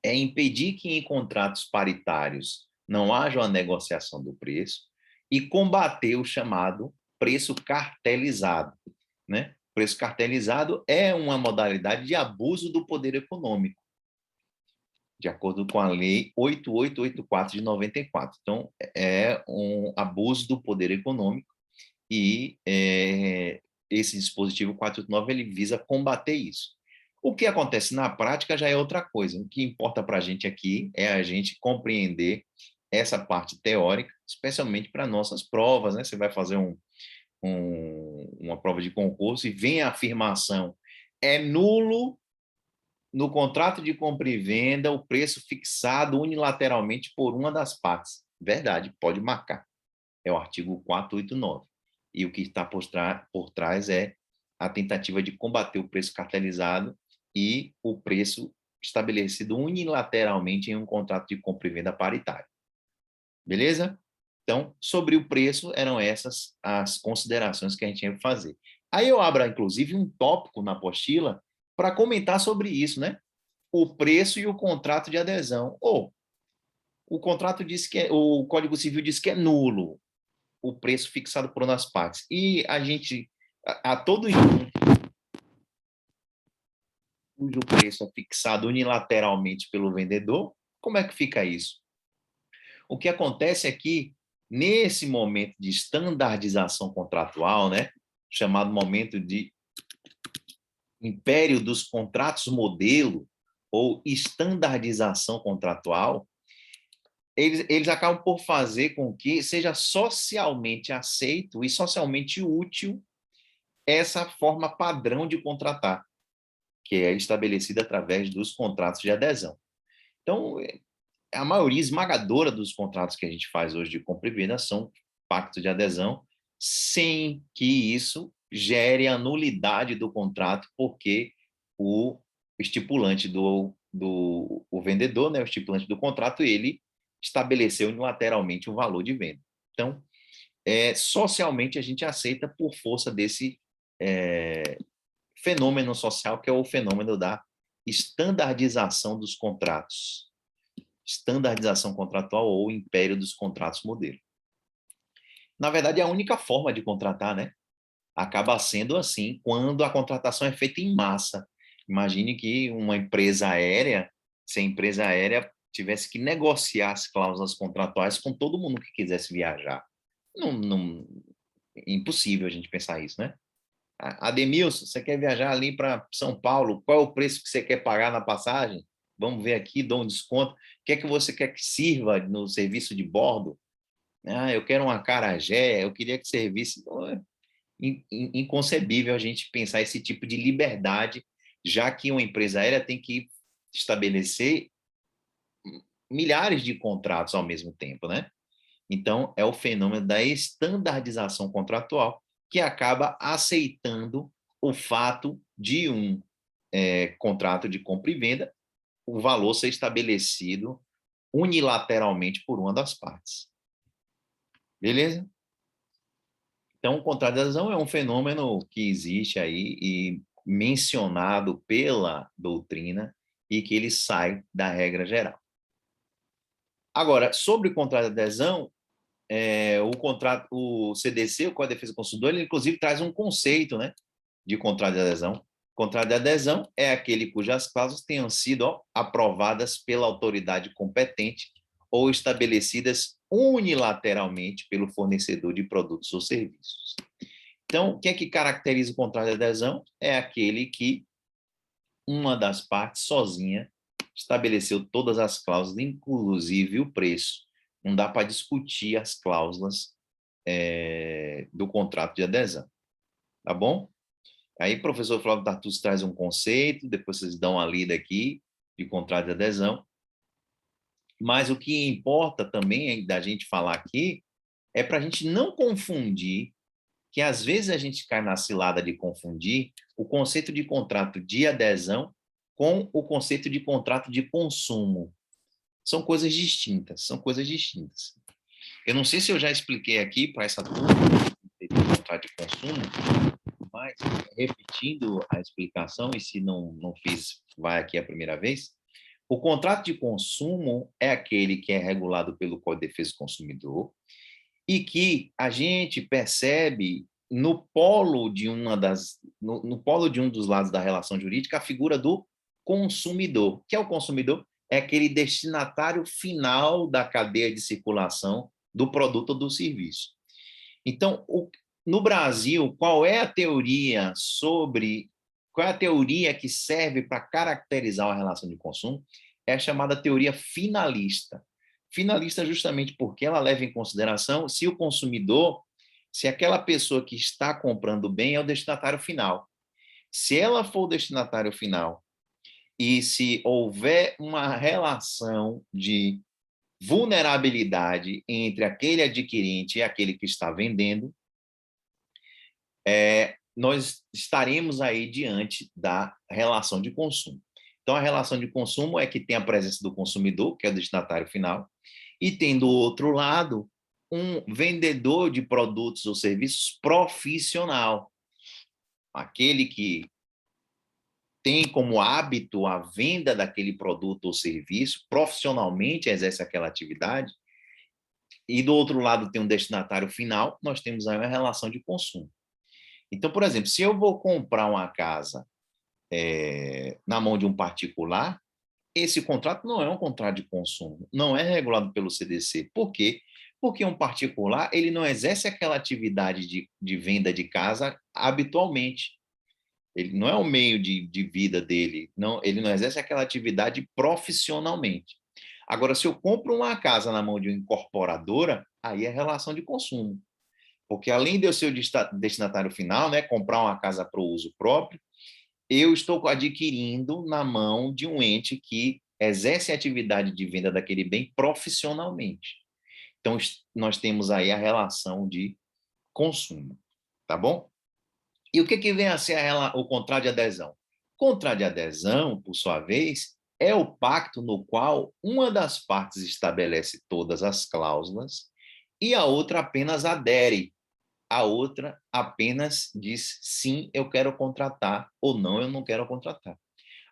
É impedir que em contratos paritários não haja uma negociação do preço e combater o chamado preço cartelizado, né? Preço cartelizado é uma modalidade de abuso do poder econômico, de acordo com a Lei 8884 de 94. Então, é um abuso do poder econômico e esse dispositivo 489 ele visa combater isso. O que acontece na prática já é outra coisa. O que importa para a gente aqui é a gente compreender essa parte teórica, especialmente para nossas provas, né? Você vai fazer uma prova de concurso e vem a afirmação: é nulo no contrato de compra e venda o preço fixado unilateralmente por uma das partes. Verdade, pode marcar. É o artigo 489. E o que está por trás é a tentativa de combater o preço cartelizado e o preço estabelecido unilateralmente em um contrato de compra e venda paritário. Beleza? Então, sobre o preço, eram essas as considerações que a gente tinha que fazer. Aí eu abro, inclusive, um tópico na apostila para comentar sobre isso, né? O preço e o contrato de adesão. Ou o contrato diz que o Código Civil diz que é nulo o preço fixado por uma das partes. E a gente, a todo instante, cujo preço é fixado unilateralmente pelo vendedor, como é que fica isso? O que acontece é que, nesse momento de estandardização contratual, né, chamado momento de império dos contratos modelo ou estandardização contratual, eles acabam por fazer com que seja socialmente aceito e socialmente útil essa forma padrão de contratar, que é estabelecida através dos contratos de adesão. Então, a maioria esmagadora dos contratos que a gente faz hoje de compra e venda são pactos de adesão, sem que isso gere a nulidade do contrato, porque o estipulante o vendedor, né, o estipulante do contrato, ele estabeleceu unilateralmente o valor de venda. Então, socialmente a gente aceita por força desse fenômeno social, que é o fenômeno da estandardização dos contratos. Estandardização contratual ou império dos contratos modelo. Na verdade, é a única forma de contratar, né? Acaba sendo assim quando a contratação é feita em massa. Imagine que uma empresa aérea, se a empresa aérea tivesse que negociar as cláusulas contratuais com todo mundo que quisesse viajar. Impossível a gente pensar isso, né? Ademilson, você quer viajar ali para São Paulo? Qual é o preço que você quer pagar na passagem? Vamos ver aqui, dou um desconto. O que é que você quer que sirva no serviço de bordo? Eu quero um acarajé, eu queria que servisse. É inconcebível a gente pensar esse tipo de liberdade, já que uma empresa aérea tem que estabelecer milhares de contratos ao mesmo tempo, né? Então, é o fenômeno da estandardização contratual que acaba aceitando o fato de um contrato de compra e venda, o valor ser estabelecido unilateralmente por uma das partes. Beleza? Então, o contrato de adesão é um fenômeno que existe aí e mencionado pela doutrina e que ele sai da regra geral. Agora, sobre o contrato de adesão, o CDC, o Código de Defesa do Consumidor, ele inclusive traz um conceito, né, de contrato de adesão. Contrato de adesão é aquele cujas cláusulas tenham sido aprovadas pela autoridade competente ou estabelecidas unilateralmente pelo fornecedor de produtos ou serviços. Então, o que é que caracteriza o contrato de adesão? É aquele que uma das partes sozinha estabeleceu todas as cláusulas, inclusive o preço. Não dá para discutir as cláusulas do contrato de adesão. Tá bom? Aí, o professor Flávio Tartucci traz um conceito, depois vocês dão uma lida aqui de contrato de adesão. Mas o que importa também da gente falar aqui é para a gente não confundir, que às vezes a gente cai na cilada de confundir o conceito de contrato de adesão com o conceito de contrato de consumo. São coisas distintas, são coisas distintas. Eu não sei se eu já expliquei aqui para essa turma o contrato de consumo, mas repetindo a explicação, e se não fiz, vai aqui a primeira vez, o contrato de consumo é aquele que é regulado pelo Código de Defesa do Consumidor e que a gente percebe no polo de no polo de um dos lados da relação jurídica a figura do consumidor. O que é o consumidor? É aquele destinatário final da cadeia de circulação do produto ou do serviço. Então, no Brasil, qual é a teoria que serve para caracterizar a relação de consumo? É a chamada teoria finalista. Finalista justamente porque ela leva em consideração se o consumidor, se aquela pessoa que está comprando o bem é o destinatário final. Se ela for o destinatário final e se houver uma relação de vulnerabilidade entre aquele adquirente e aquele que está vendendo, nós estaremos aí diante da relação de consumo. Então, a relação de consumo é que tem a presença do consumidor, que é o destinatário final, e tem do outro lado um vendedor de produtos ou serviços profissional, aquele que tem como hábito a venda daquele produto ou serviço, profissionalmente exerce aquela atividade, e do outro lado tem um destinatário final, nós temos aí uma relação de consumo. Então, por exemplo, se eu vou comprar uma casa na mão de um particular, esse contrato não é um contrato de consumo, não é regulado pelo CDC. Por quê? Porque um particular ele não exerce aquela atividade de venda de casa habitualmente. Ele não é o meio de vida dele, não, ele não exerce aquela atividade profissionalmente. Agora, se eu compro uma casa na mão de uma incorporadora, aí é relação de consumo. Porque além de eu ser o destinatário final, né, comprar uma casa para o uso próprio, eu estou adquirindo na mão de um ente que exerce a atividade de venda daquele bem profissionalmente. Então, nós temos aí a relação de consumo, tá bom? E o que vem a ser o contrato de adesão? O contrato de adesão, por sua vez, é o pacto no qual uma das partes estabelece todas as cláusulas e a outra apenas adere. A outra apenas diz sim, eu quero contratar, ou não, eu não quero contratar.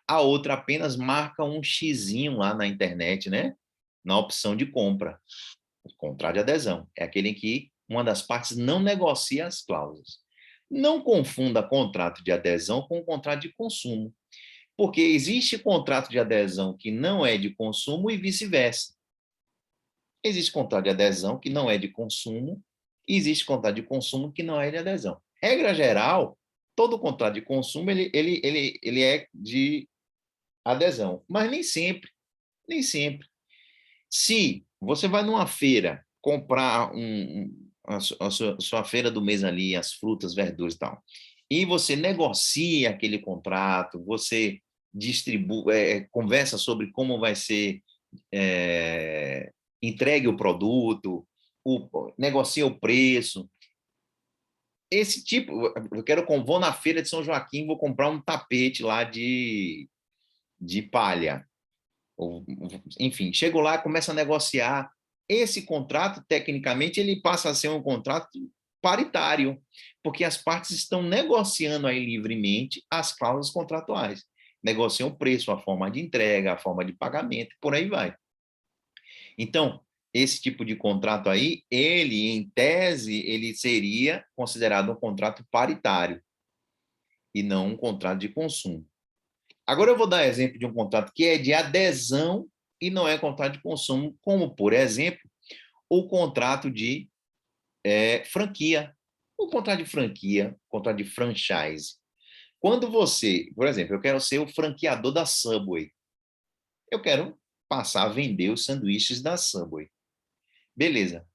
A outra apenas marca um xizinho lá na internet, né? Na opção de compra. O contrato de adesão é aquele em que uma das partes não negocia as cláusulas. Não confunda contrato de adesão com contrato de consumo, porque existe contrato de adesão que não é de consumo e vice-versa. Existe contrato de adesão que não é de consumo e existe contrato de consumo que não é de adesão. Regra geral, todo contrato de consumo ele é de adesão, mas nem sempre, nem sempre. Se você vai numa feira comprar a sua feira do mês ali, as frutas, verduras e tal, e você negocia aquele contrato, você distribui, conversa sobre como vai ser entregue o produto, negocia o preço. Esse tipo, vou na feira de São Joaquim, vou comprar um tapete lá de palha. Enfim, chego lá, começo a negociar. Esse contrato, tecnicamente, ele passa a ser um contrato paritário, porque as partes estão negociando aí livremente as cláusulas contratuais. Negociam o preço, a forma de entrega, a forma de pagamento, por aí vai. Então, esse tipo de contrato aí, ele, em tese, ele seria considerado um contrato paritário e não um contrato de consumo. Agora eu vou dar exemplo de um contrato que é de adesão e não é contrato de consumo, como, por exemplo, o contrato de franquia. O contrato de franquia, o contrato de franchise. Quando você, por exemplo, eu quero ser o franqueador da Subway. Eu quero passar a vender os sanduíches da Subway. Beleza.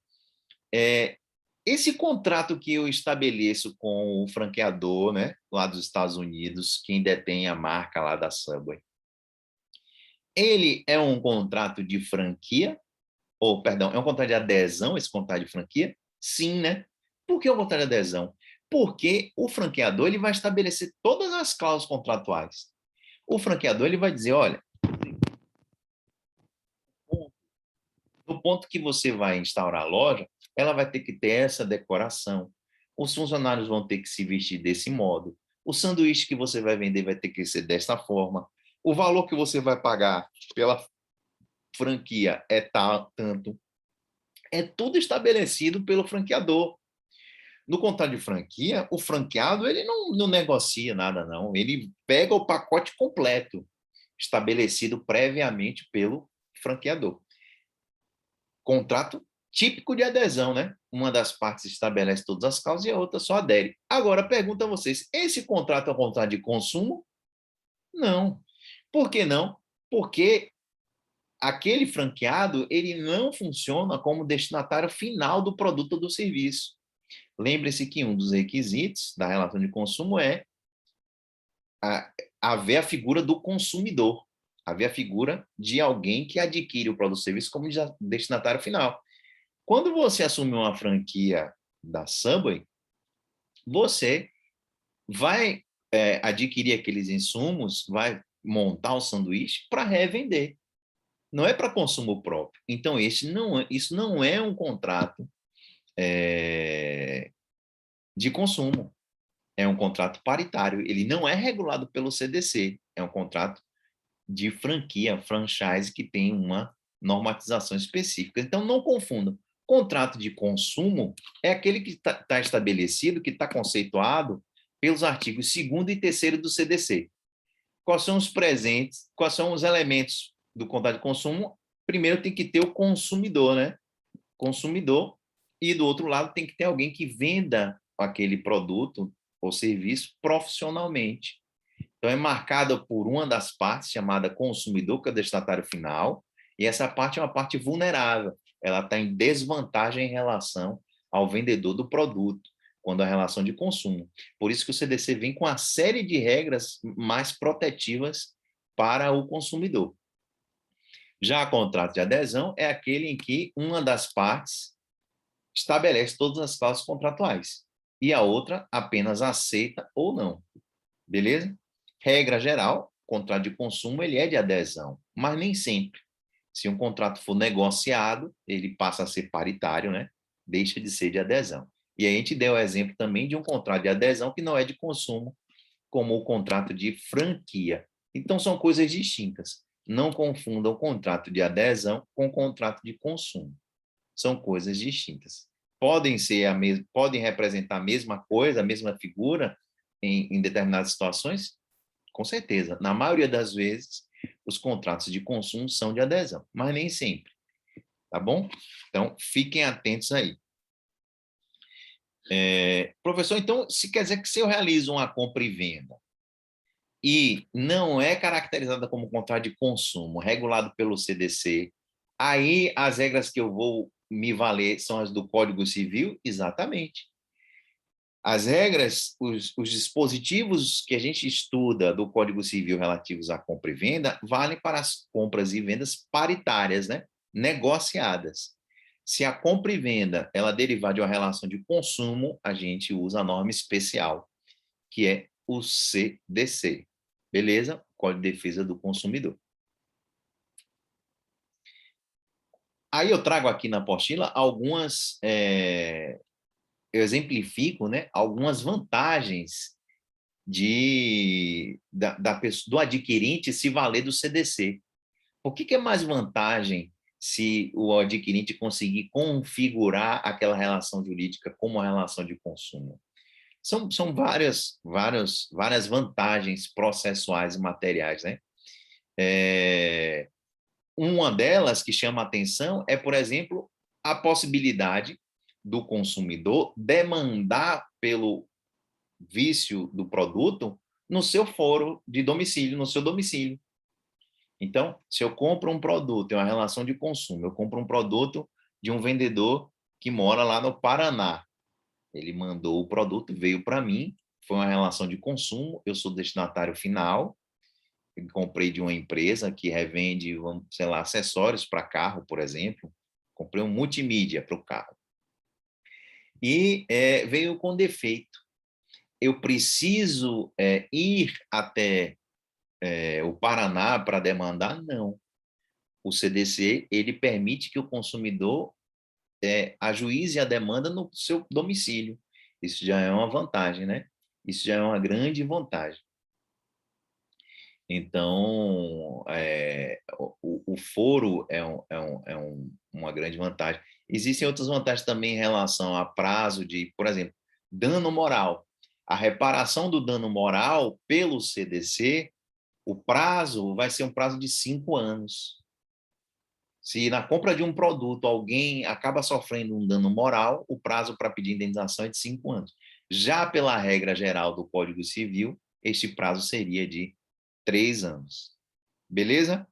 Esse contrato que eu estabeleço com o franqueador, né, lá dos Estados Unidos, quem detém a marca lá da Subway, ele é um contrato de franquia? Ou, perdão, é um contrato de adesão, esse contrato de franquia? Sim, né? Por que o contrato de adesão? Porque o franqueador ele vai estabelecer todas as cláusulas contratuais. O franqueador ele vai dizer, olha, no ponto que você vai instaurar a loja, ela vai ter que ter essa decoração, os funcionários vão ter que se vestir desse modo, o sanduíche que você vai vender vai ter que ser desta forma, o valor que você vai pagar pela franquia é tal, tanto. É tudo estabelecido pelo franqueador. No contrato de franquia, o franqueado ele não negocia nada, não. Ele pega o pacote completo, estabelecido previamente pelo franqueador. Contrato típico de adesão, né? Uma das partes estabelece todas as causas e a outra só adere. Agora, pergunto a vocês, esse contrato é um contrato de consumo? Não. Por que não? Porque aquele franqueado ele não funciona como destinatário final do produto ou do serviço. Lembre-se que um dos requisitos da relação de consumo é haver a figura do consumidor, haver a figura de alguém que adquire o produto ou serviço como destinatário final. Quando você assume uma franquia da Subway, você vai adquirir aqueles insumos, vai montar o sanduíche para revender. Não é para consumo próprio. Então, isso não é um contrato de consumo. É um contrato paritário. Ele não é regulado pelo CDC. É um contrato de franquia, franchise, que tem uma normatização específica. Então, não confundam. Contrato de consumo é aquele que está estabelecido, que está conceituado pelos artigos 2º e 3º do CDC. Quais são os presentes, quais são os elementos do contrato de consumo? Primeiro tem que ter o consumidor, né? Consumidor, e do outro lado tem que ter alguém que venda aquele produto ou serviço profissionalmente. Então, é marcada por uma das partes, chamada consumidor, que é o destinatário final, e essa parte é uma parte vulnerável. Ela está em desvantagem em relação ao vendedor do produto, quando a relação de consumo. Por isso que o CDC vem com uma série de regras mais protetivas para o consumidor. Já o contrato de adesão é aquele em que uma das partes estabelece todas as cláusulas contratuais e a outra apenas aceita ou não. Beleza? Regra geral, contrato de consumo ele é de adesão, mas nem sempre. Se um contrato for negociado, ele passa a ser paritário, né? Deixa de ser de adesão. E a gente deu o exemplo também de um contrato de adesão que não é de consumo, como o contrato de franquia. Então, são coisas distintas. Não confundam o contrato de adesão com o contrato de consumo. São coisas distintas. Podem representar a mesma coisa, a mesma figura em determinadas situações? Com certeza. Na maioria das vezes, os contratos de consumo são de adesão, mas nem sempre. Tá bom? Então, fiquem atentos aí. Professor, então, se quer dizer que se eu realizo uma compra e venda e não é caracterizada como contrato de consumo, regulado pelo CDC, aí as regras que eu vou me valer são as do Código Civil? Exatamente. As regras, os dispositivos que a gente estuda do Código Civil relativos à compra e venda valem para as compras e vendas paritárias, né? Negociadas. Se a compra e venda ela derivar de uma relação de consumo, a gente usa a norma especial, que é o CDC. Beleza? Código de Defesa do Consumidor. Aí eu trago aqui na apostila algumas, eu exemplifico, né, algumas vantagens do adquirente se valer do CDC. O que é mais vantagem se o adquirente conseguir configurar aquela relação jurídica como uma relação de consumo? São várias vantagens processuais e materiais, né? Uma delas que chama a atenção é, por exemplo, a possibilidade do consumidor demandar pelo vício do produto no seu foro de domicílio, no seu domicílio. Então, se eu compro um produto, é uma relação de consumo, eu compro um produto de um vendedor que mora lá no Paraná. Ele mandou o produto, veio para mim, foi uma relação de consumo, eu sou destinatário final, eu comprei de uma empresa que revende, sei lá, acessórios para carro, por exemplo, comprei um multimídia para o carro. E veio com defeito. Eu preciso ir até o Paraná para demandar, não. O CDC, ele permite que o consumidor ajuize a demanda no seu domicílio. Isso já é uma vantagem, né? Isso já é uma grande vantagem. Então, o foro uma grande vantagem. Existem outras vantagens também em relação a prazo de, por exemplo, dano moral. A reparação do dano moral pelo CDC, o prazo vai ser um prazo de 5 anos. Se na compra de um produto alguém acaba sofrendo um dano moral, o prazo para pedir indenização é de 5 anos. Já pela regra geral do Código Civil, este prazo seria de 3 anos. Beleza?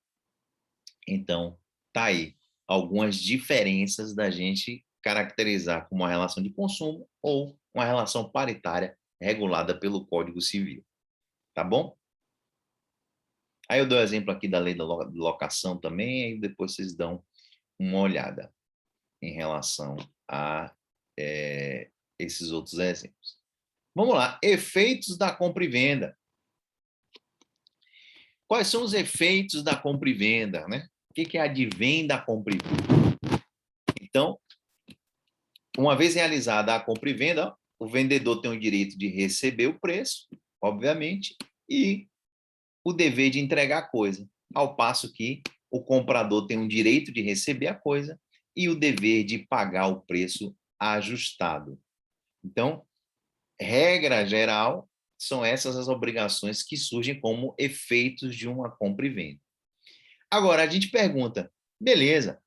Então, tá aí algumas diferenças da gente caracterizar como uma relação de consumo ou uma relação paritária regulada pelo Código Civil. Tá bom? Aí eu dou exemplo aqui da lei da locação também, aí depois vocês dão uma olhada em relação a esses outros exemplos. Vamos lá, efeitos da compra e venda. Quais são os efeitos da compra e venda, né? O que advém da compra e venda? Então, uma vez realizada a compra e venda, o vendedor tem o direito de receber o preço, obviamente, e o dever de entregar a coisa, ao passo que o comprador tem o direito de receber a coisa e o dever de pagar o preço ajustado. Então, regra geral, são essas as obrigações que surgem como efeitos de uma compra e venda. Agora, a gente pergunta, beleza,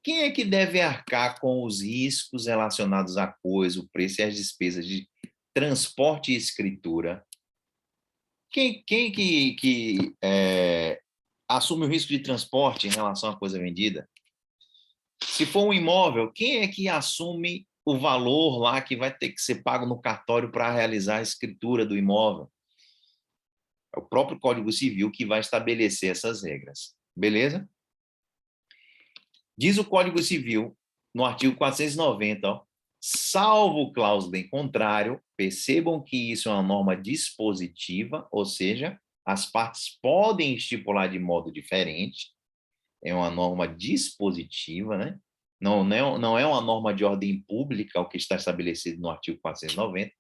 quem é que deve arcar com os riscos relacionados à coisa, o preço e as despesas de transporte e escritura? Quem que assume o risco de transporte em relação à coisa vendida? Se for um imóvel, quem é que assume o valor lá que vai ter que ser pago no cartório para realizar a escritura do imóvel? É o próprio Código Civil que vai estabelecer essas regras. Beleza? Diz o Código Civil, no artigo 490, ó, salvo cláusula em contrário, percebam que isso é uma norma dispositiva, ou seja, as partes podem estipular de modo diferente, é uma norma dispositiva, né? Não é uma norma de ordem pública, o que está estabelecido no artigo 490,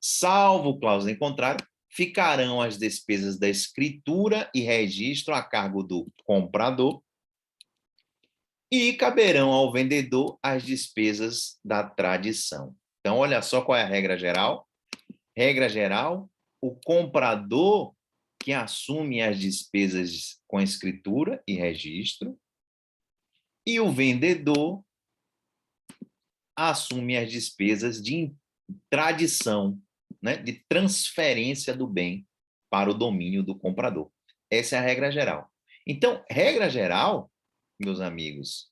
salvo cláusula em contrário, ficarão as despesas da escritura e registro a cargo do comprador e caberão ao vendedor as despesas da tradição. Então, olha só qual é a regra geral. Regra geral, o comprador que assume as despesas com escritura e registro e o vendedor assume as despesas de tradição, né, de transferência do bem para o domínio do comprador. Essa é a regra geral. Então, regra geral, meus amigos,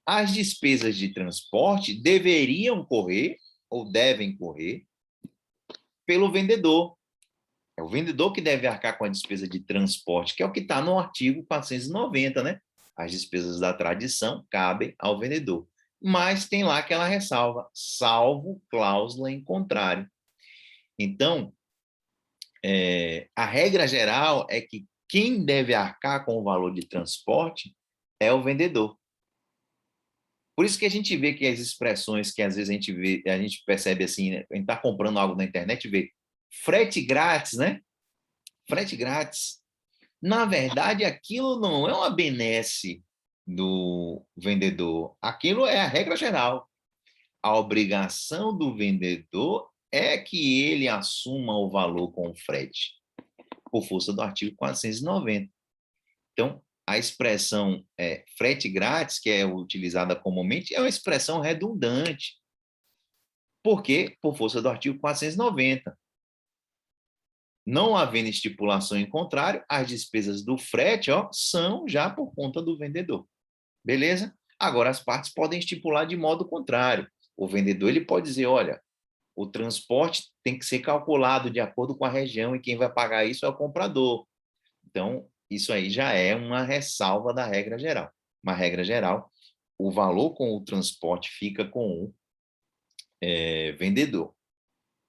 as despesas de transporte deveriam correr, ou devem correr, pelo vendedor. É o vendedor que deve arcar com a despesa de transporte, que é o que está no artigo 490, né? As despesas da tradição cabem ao vendedor. Mas tem lá aquela ressalva, salvo cláusula em contrário. Então, a regra geral é que quem deve arcar com o valor de transporte é o vendedor. Por isso que a gente vê que as expressões que às vezes a gente percebe assim, né? A gente está comprando algo na internet e vê frete grátis, né? Frete grátis. Na verdade, aquilo não é uma benesse do vendedor. Aquilo é a regra geral. A obrigação do vendedor é que ele assuma o valor com o frete, por força do artigo 490. Então, a expressão frete grátis, que é utilizada comumente, é uma expressão redundante. Por quê? Por força do artigo 490. Não havendo estipulação em contrário, as despesas do frete são já por conta do vendedor. Beleza? Agora, as partes podem estipular de modo contrário. O vendedor ele pode dizer, olha, o transporte tem que ser calculado de acordo com a região e quem vai pagar isso é o comprador. Então, isso aí já é uma ressalva da regra geral. Uma regra geral, o valor com o transporte fica com o vendedor.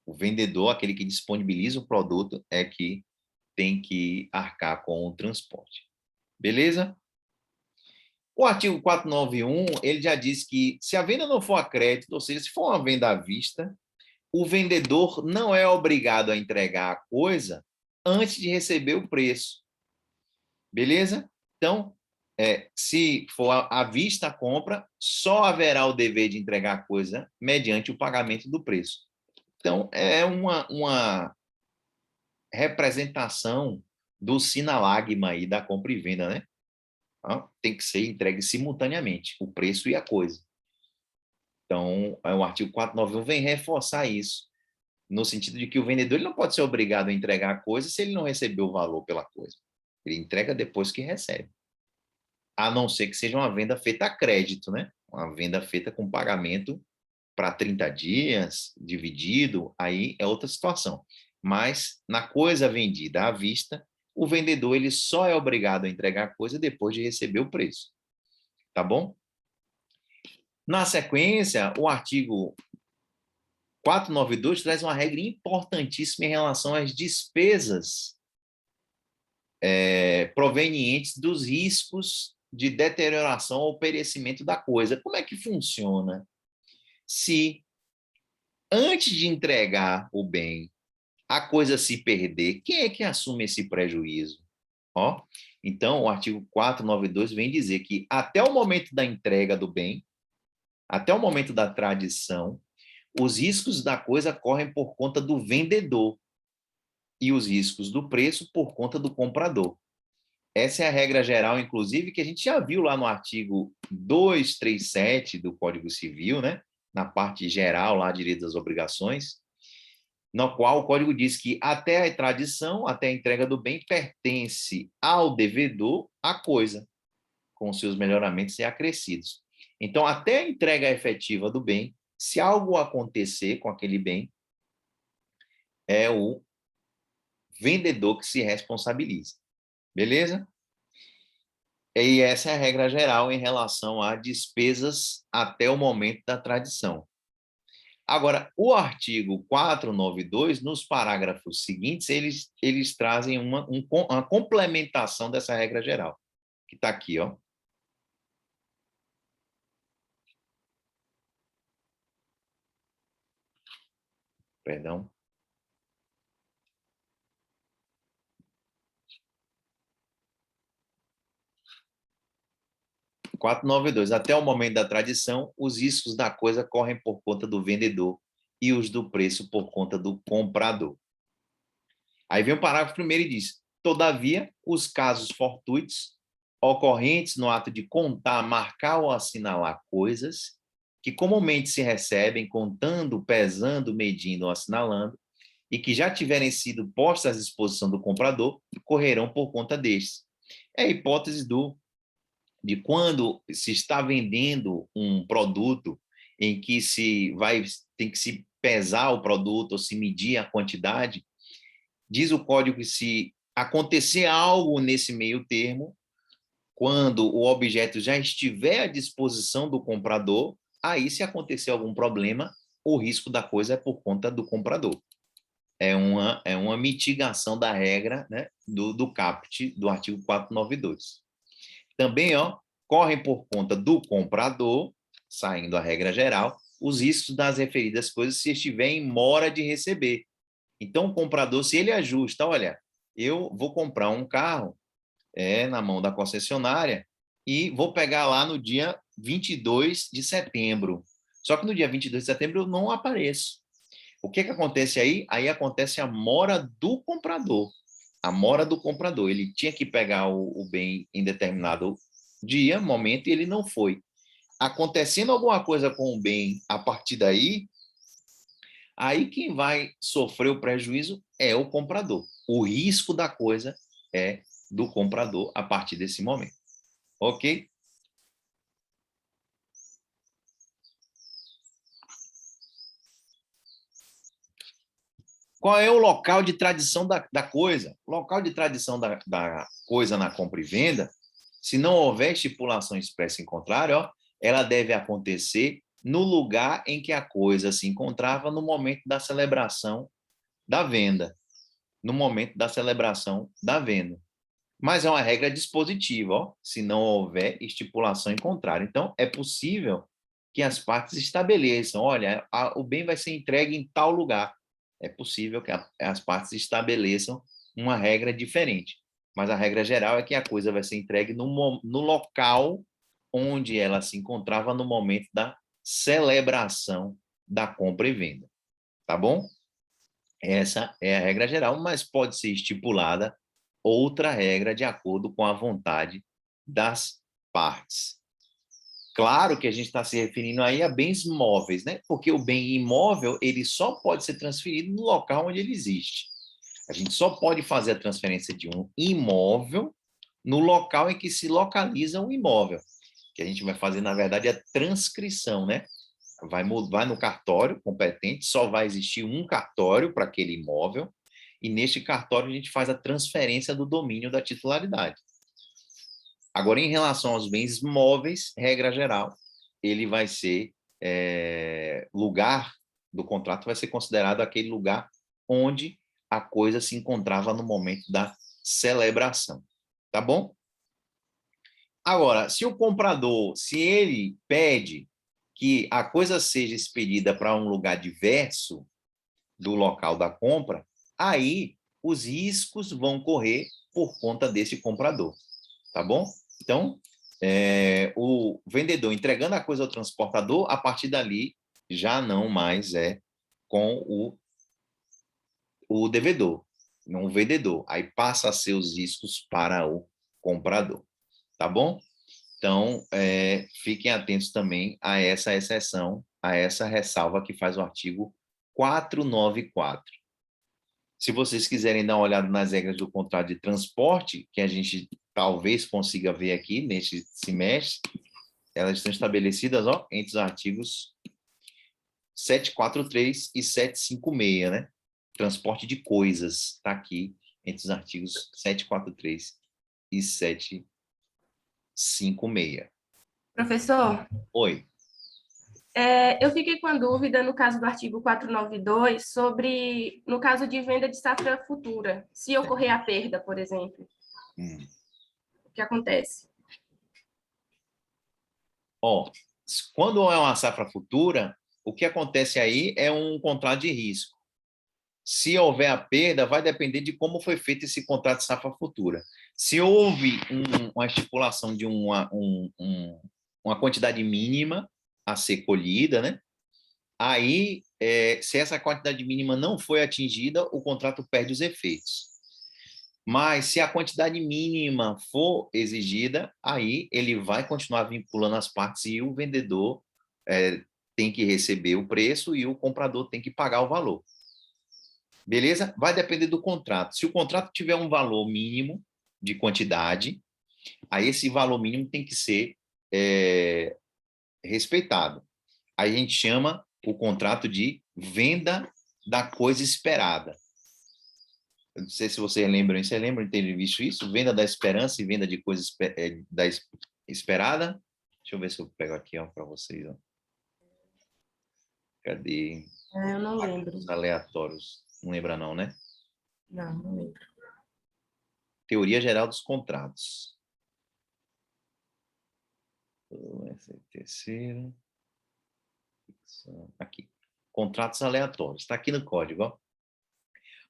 O vendedor, aquele que disponibiliza o produto, é que tem que arcar com o transporte. Beleza? O artigo 491, ele já diz que se a venda não for a crédito, ou seja, se for uma venda à vista, o vendedor não é obrigado a entregar a coisa antes de receber o preço. Beleza? Então, se for à vista a compra, só haverá o dever de entregar a coisa mediante o pagamento do preço. Então, é uma representação do sinalagma aí da compra e venda, né? Tem que ser entregue simultaneamente, o preço e a coisa. Então, o artigo 491 vem reforçar isso, no sentido de que o vendedor ele não pode ser obrigado a entregar a coisa se ele não recebeu o valor pela coisa. Ele entrega depois que recebe. A não ser que seja uma venda feita a crédito, né? Uma venda feita com pagamento para 30 dias, dividido, aí é outra situação. Mas, na coisa vendida à vista, o vendedor ele só é obrigado a entregar a coisa depois de receber o preço. Tá bom? Na sequência, o artigo 492 traz uma regra importantíssima em relação às despesas provenientes dos riscos de deterioração ou perecimento da coisa. Como é que funciona? Se, antes de entregar o bem, a coisa se perder, quem é que assume esse prejuízo? Ó, então, o artigo 492 vem dizer que até o momento da entrega do bem, até o momento da tradição, os riscos da coisa correm por conta do vendedor e os riscos do preço por conta do comprador. Essa é a regra geral, inclusive, que a gente já viu lá no artigo 237 do Código Civil, né? Na parte geral, lá, direito das obrigações, no qual o Código diz que até a tradição, até a entrega do bem, pertence ao devedor a coisa, com seus melhoramentos e acrescidos. Então, até a entrega efetiva do bem, se algo acontecer com aquele bem, é o vendedor que se responsabiliza. Beleza? E essa é a regra geral em relação a despesas até o momento da tradição. Agora, o artigo 492, nos parágrafos seguintes, eles trazem uma complementação dessa regra geral, que está aqui, ó. Perdão. 492. Até o momento da tradição, os riscos da coisa correm por conta do vendedor e os do preço por conta do comprador. Aí vem o parágrafo primeiro e diz: todavia, os casos fortuitos ocorrentes no ato de contar, marcar ou assinalar coisas que comumente se recebem contando, pesando, medindo ou assinalando e que já tiverem sido postas à disposição do comprador, correrão por conta destes. É a hipótese de quando se está vendendo um produto em que tem que se pesar o produto ou se medir a quantidade, diz o código que se acontecer algo nesse meio termo, quando o objeto já estiver à disposição do comprador, aí se acontecer algum problema, o risco da coisa é por conta do comprador. É uma mitigação da regra, né, do caput do artigo 492. Também, ó, correm por conta do comprador, saindo a regra geral, os riscos das referidas coisas se estiver em mora de receber. Então, o comprador, se ele ajusta, olha, eu vou comprar um carro na mão da concessionária e vou pegar lá no dia 22 de setembro. Só que no dia 22 de setembro eu não apareço. O que acontece aí? Aí acontece a mora do comprador. A mora do comprador. Ele tinha que pegar o bem em determinado dia, momento, e ele não foi. Acontecendo alguma coisa com o bem a partir daí, aí quem vai sofrer o prejuízo é o comprador. O risco da coisa é do comprador a partir desse momento. Ok? Qual é o local de tradição da coisa? O local de tradição da coisa na compra e venda, se não houver estipulação expressa em contrário, ó, ela deve acontecer no lugar em que a coisa se encontrava no momento da celebração da venda. no momento da celebração da venda. Mas é uma regra dispositiva, ó, se não houver estipulação em contrário. Então, é possível que as partes estabeleçam, olha, o bem vai ser entregue em tal lugar. É possível que as partes estabeleçam uma regra diferente. Mas a regra geral é que a coisa vai ser entregue no local onde ela se encontrava no momento da celebração da compra e venda. Tá bom? Essa é a regra geral, mas pode ser estipulada outra regra de acordo com a vontade das partes. Claro que a gente está se referindo aí a bens móveis, né? Porque o bem imóvel, ele só pode ser transferido no local onde ele existe. A gente só pode fazer a transferência de um imóvel no local em que se localiza o imóvel. Que a gente vai fazer, na verdade, a transcrição, né? Vai no cartório competente, só vai existir um cartório para aquele imóvel, e neste cartório a gente faz a transferência do domínio da titularidade. Agora, em relação aos bens móveis, regra geral, ele vai ser, lugar do contrato vai ser considerado aquele lugar onde a coisa se encontrava no momento da celebração. Tá bom? Agora, se o comprador, se ele pede que a coisa seja expedida para um lugar diverso do local da compra, aí os riscos vão correr por conta desse comprador, tá bom? Então, o vendedor entregando a coisa ao transportador, a partir dali já não mais é com o devedor, não o vendedor. Aí passa a ser os riscos para o comprador, tá bom? Então, fiquem atentos também a essa exceção, a essa ressalva que faz o artigo 494. Se vocês quiserem dar uma olhada nas regras do contrato de transporte, que a gente talvez consiga ver aqui neste semestre, elas estão estabelecidas, ó, entre os artigos 743 e 756, né? Transporte de coisas, está aqui entre os artigos 743 e 756. Professor, Oi. eu fiquei com a dúvida no caso do artigo 492 sobre, no caso de venda de safra futura, se ocorrer a perda, por exemplo, o que acontece? Ó, quando é uma safra futura, o que acontece aí é um contrato de risco. Se houver a perda, vai depender de como foi feito esse contrato de safra futura. Se houve uma estipulação de uma quantidade mínima a ser colhida, né? Aí, se essa quantidade mínima não foi atingida, o contrato perde os efeitos. Mas, se a quantidade mínima for exigida, aí ele vai continuar vinculando as partes e o vendedor tem que receber o preço e o comprador tem que pagar o valor. Beleza? Vai depender do contrato. Se o contrato tiver um valor mínimo de quantidade, aí esse valor mínimo tem que ser respeitado. Aí a gente chama o contrato de venda da coisa esperada. Eu não sei se vocês lembram, você lembra de ter visto isso? Venda da esperança e venda de coisa esperada. Deixa eu ver se eu pego aqui para vocês. Ó. Cadê? Eu não lembro. Os aleatórios. Não lembra não, né? Não lembro. Teoria geral dos contratos. Essa é a terceira. Aqui. Contratos aleatórios. Está aqui no código. Ó.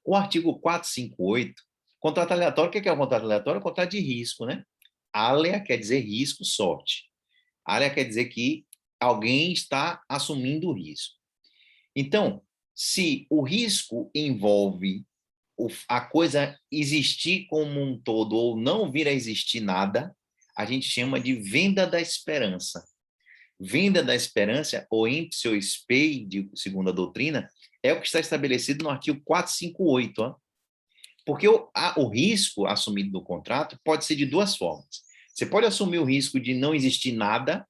O artigo 458, contrato aleatório, o que é um contrato aleatório? É um contrato de risco, né? Alea quer dizer risco, sorte. Alea quer dizer que alguém está assumindo o risco. Então, se o risco envolve a coisa existir como um todo ou não vir a existir nada, a gente chama de venda da esperança. Venda da esperança, ou emptio spei, segundo a doutrina, é o que está estabelecido no artigo 458. Ó. Porque o risco assumido no contrato pode ser de duas formas. Você pode assumir o risco de não existir nada,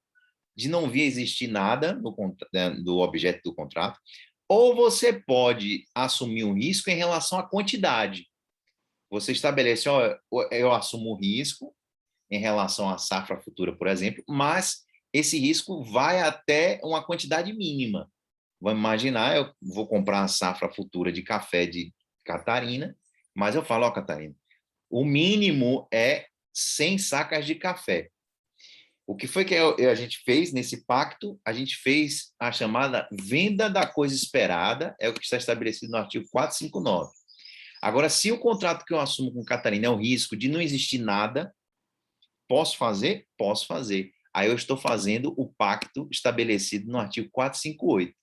de não vir a existir nada do objeto do contrato, ou você pode assumir um risco em relação à quantidade. Você estabelece, ó, eu assumo o risco em relação à safra futura, por exemplo, mas esse risco vai até uma quantidade mínima. Vamos imaginar, eu vou comprar a safra futura de café de Catarina, Mas eu falo, ó, Catarina, o mínimo é 100 sacas de café. O que foi que a gente fez nesse pacto? A gente fez a chamada venda da coisa esperada, é o que está estabelecido no artigo 459. Agora, se o contrato que eu assumo com Catarina é o risco de não existir nada, posso fazer? Posso fazer. Aí eu estou fazendo o pacto estabelecido no artigo 458,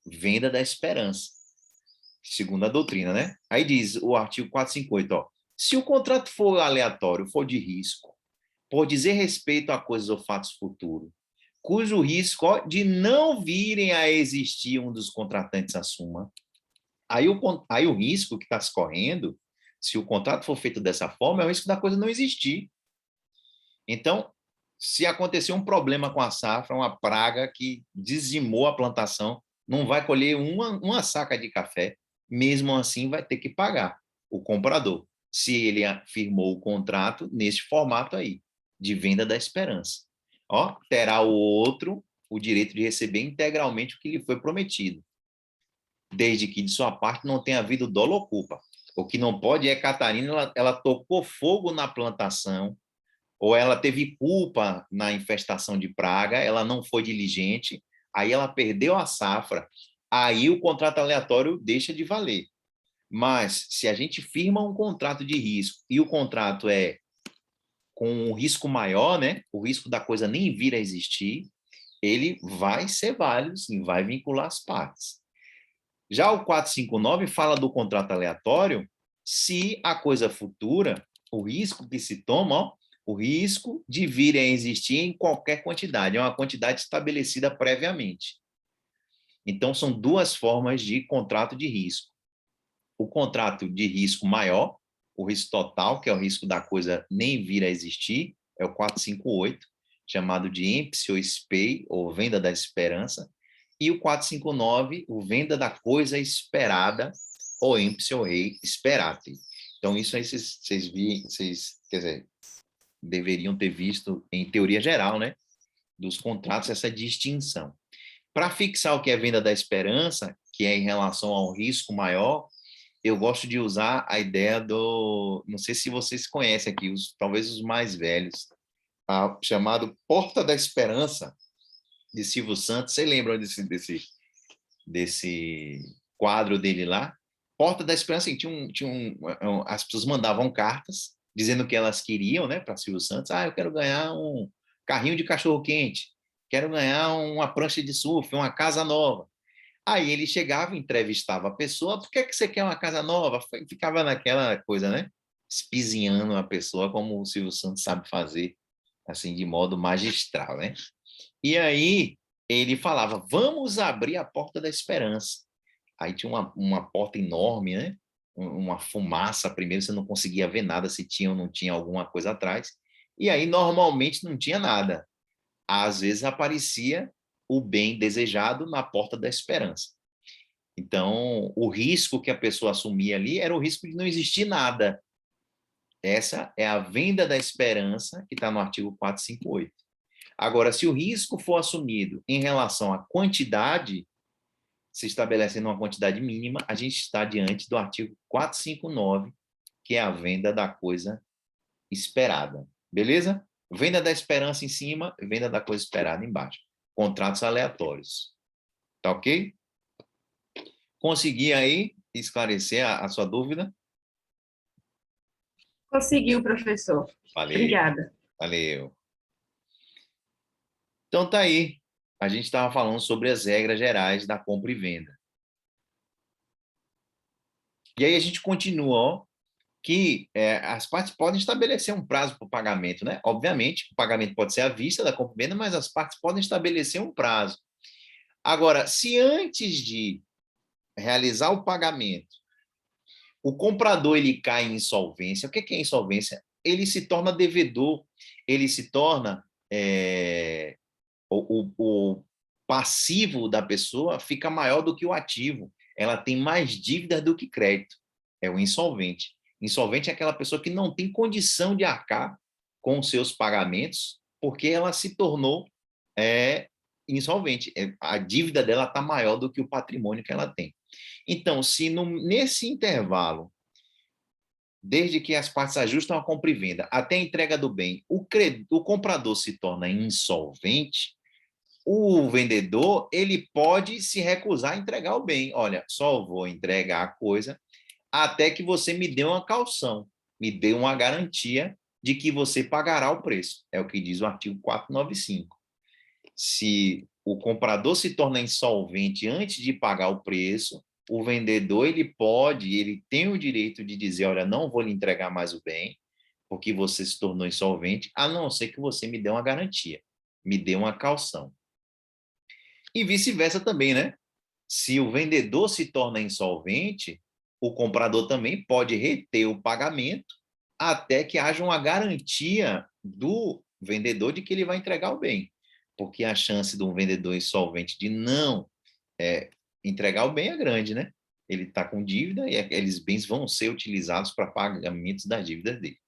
venda da esperança, segundo a doutrina, né? Aí diz o artigo 458, ó, se o contrato for aleatório, for de risco, por dizer respeito a coisas ou fatos futuros, cujo risco de não virem a existir um dos contratantes assuma, aí o risco que está se correndo, se o contrato for feito dessa forma, é o risco da coisa não existir. Então, se acontecer um problema com a safra, uma praga que dizimou a plantação, não vai colher uma saca de café, mesmo assim vai ter que pagar o comprador, se ele firmou o contrato nesse formato aí, de venda da esperança. Ó, terá o outro o direito de receber integralmente o que lhe foi prometido, desde que de sua parte não tenha havido dolo ou culpa. O que não pode é Catarina, ela tocou fogo na plantação, ou ela teve culpa na infestação de praga, ela não foi diligente, aí ela perdeu a safra, aí o contrato aleatório deixa de valer. Mas se a gente firma um contrato de risco e o contrato é com um risco maior, né, o risco da coisa nem vir a existir, ele vai ser válido, sim, vai vincular as partes. Já o 459 fala do contrato aleatório se a coisa futura, o risco que se toma, ó, o risco de vir a existir em qualquer quantidade, é uma quantidade estabelecida previamente. Então, são duas formas de contrato de risco. O contrato de risco maior, o risco total, que é o risco da coisa nem vir a existir, é o 458, chamado de empty ou SPEI, ou venda da esperança, e o 459, o venda da coisa esperada, ou empty ou rei esperate. Então, isso aí vocês, quer dizer, deveriam ter visto em teoria geral, né, dos contratos, essa distinção. Para fixar o que é venda da esperança, que é em relação ao risco maior, eu gosto de usar a ideia do, não sei se vocês conhecem aqui, talvez os mais velhos, chamado Porta da Esperança, de Silvio Santos. Você lembra desse quadro dele lá? Porta da Esperança, assim, as pessoas mandavam cartas dizendo o que elas queriam, né, para Silvio Santos. Eu quero ganhar um carrinho de cachorro-quente, quero ganhar uma prancha de surf, uma casa nova. Aí ele chegava, entrevistava a pessoa, por que você quer uma casa nova? Ficava naquela coisa, né? Espizinhando a pessoa, como o Silvio Santos sabe fazer, assim, de modo magistral, né? E aí ele falava, vamos abrir a porta da esperança. Aí tinha uma porta enorme, né? Uma fumaça, primeiro você não conseguia ver nada, se tinha ou não tinha alguma coisa atrás. E aí, normalmente, não tinha nada. Às vezes aparecia o bem desejado na porta da esperança. Então, o risco que a pessoa assumia ali era o risco de não existir nada. Essa é a venda da esperança, que está no artigo 458. Agora, se o risco for assumido em relação à quantidade, se estabelecendo uma quantidade mínima, a gente está diante do artigo 459, que é a venda da coisa esperada. Beleza? Venda da esperança em cima, venda da coisa esperada embaixo. Contratos aleatórios. Tá ok? Consegui aí esclarecer a sua dúvida? Conseguiu, professor. Valeu, Obrigada. valeu. Então tá aí. A gente estava falando sobre as regras gerais da compra e venda. E aí a gente continua, ó, que as partes podem estabelecer um prazo para o pagamento, né? Obviamente, o pagamento pode ser à vista da compra e venda, mas as partes podem estabelecer um prazo. Agora, se antes de realizar o pagamento, o comprador ele cai em insolvência, o que é insolvência? Ele se torna devedor, ele se torna o passivo da pessoa fica maior do que o ativo. Ela tem mais dívida do que crédito. É o insolvente. Insolvente é aquela pessoa que não tem condição de arcar com os seus pagamentos, porque ela se tornou insolvente. A dívida dela está maior do que o patrimônio que ela tem. Então, se nesse intervalo desde que as partes ajustam a compra e venda até a entrega do bem, o comprador se torna insolvente, o vendedor ele pode se recusar a entregar o bem. Olha, só vou entregar a coisa até que você me dê uma caução, me dê uma garantia de que você pagará o preço. É o que diz o artigo 495. Se o comprador se torna insolvente antes de pagar o preço, o vendedor ele tem o direito de dizer, olha, não vou lhe entregar mais o bem, porque você se tornou insolvente, a não ser que você me dê uma garantia, me dê uma caução. E vice-versa também, né? Se o vendedor se torna insolvente, o comprador também pode reter o pagamento até que haja uma garantia do vendedor de que ele vai entregar o bem. Porque a chance de um vendedor insolvente de não entregar o bem é grande, né? Ele está com dívida e aqueles bens vão ser utilizados para pagamentos das dívidas dele.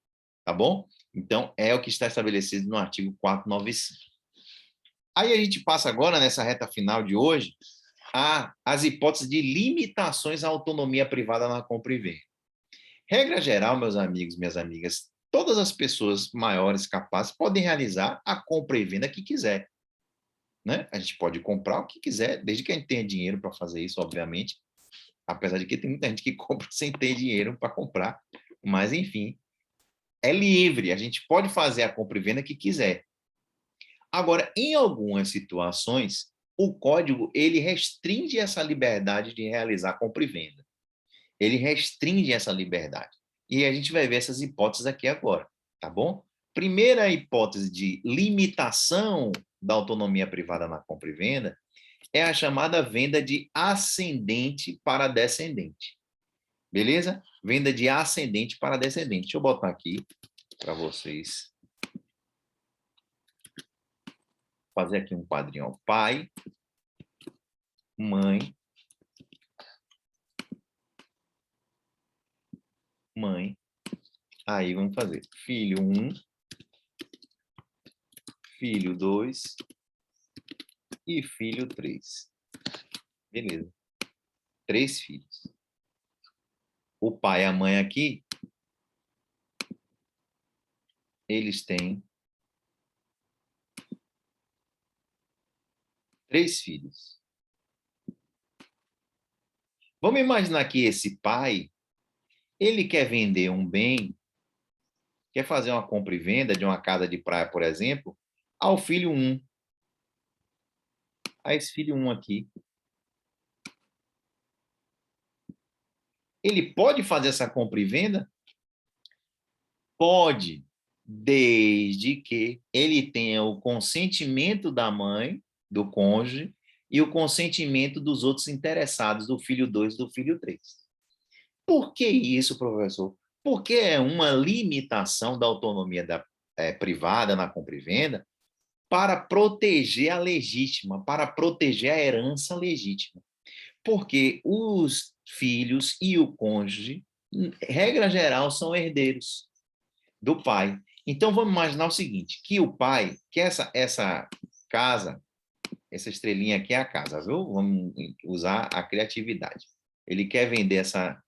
Tá bom? Então, é o que está estabelecido no artigo 495. Aí a gente passa agora, nessa reta final de hoje, as hipóteses de limitações à autonomia privada na compra e venda. Regra geral, meus amigos, minhas amigas, todas as pessoas maiores capazes podem realizar a compra e venda que quiser. Né? A gente pode comprar o que quiser, desde que a gente tenha dinheiro para fazer isso, obviamente, apesar de que tem muita gente que compra sem ter dinheiro para comprar, mas, enfim, é livre, a gente pode fazer a compra e venda que quiser. Agora, em algumas situações, o código ele restringe essa liberdade de realizar compra e venda. Ele restringe essa liberdade. E a gente vai ver essas hipóteses aqui agora, tá bom? Primeira hipótese de limitação da autonomia privada na compra e venda é a chamada venda de ascendente para descendente. Beleza? Venda de ascendente para descendente. Deixa eu botar aqui para vocês. Fazer aqui um quadrinho. Ó. Pai, mãe, mãe. Aí vamos fazer filho 1, filho 2 e filho 3. Beleza. 3 filhos. O pai e a mãe aqui, eles têm 3 filhos. Vamos imaginar que esse pai, ele quer vender um bem, quer fazer uma compra e venda de uma casa de praia, por exemplo, ao filho 1. A esse filho 1 aqui. Ele pode fazer essa compra e venda? Pode, desde que ele tenha o consentimento da mãe, do cônjuge, e o consentimento dos outros interessados, do filho 2 e do filho 3. Por que isso, professor? Porque é uma limitação da autonomia privada na compra e venda para proteger a legítima, para proteger a herança legítima. Porque os filhos e o cônjuge, regra geral, são herdeiros do pai. Então, vamos imaginar o seguinte, que o pai, que essa casa, essa estrelinha aqui é a casa, viu? Vamos usar a criatividade. Ele quer vender essa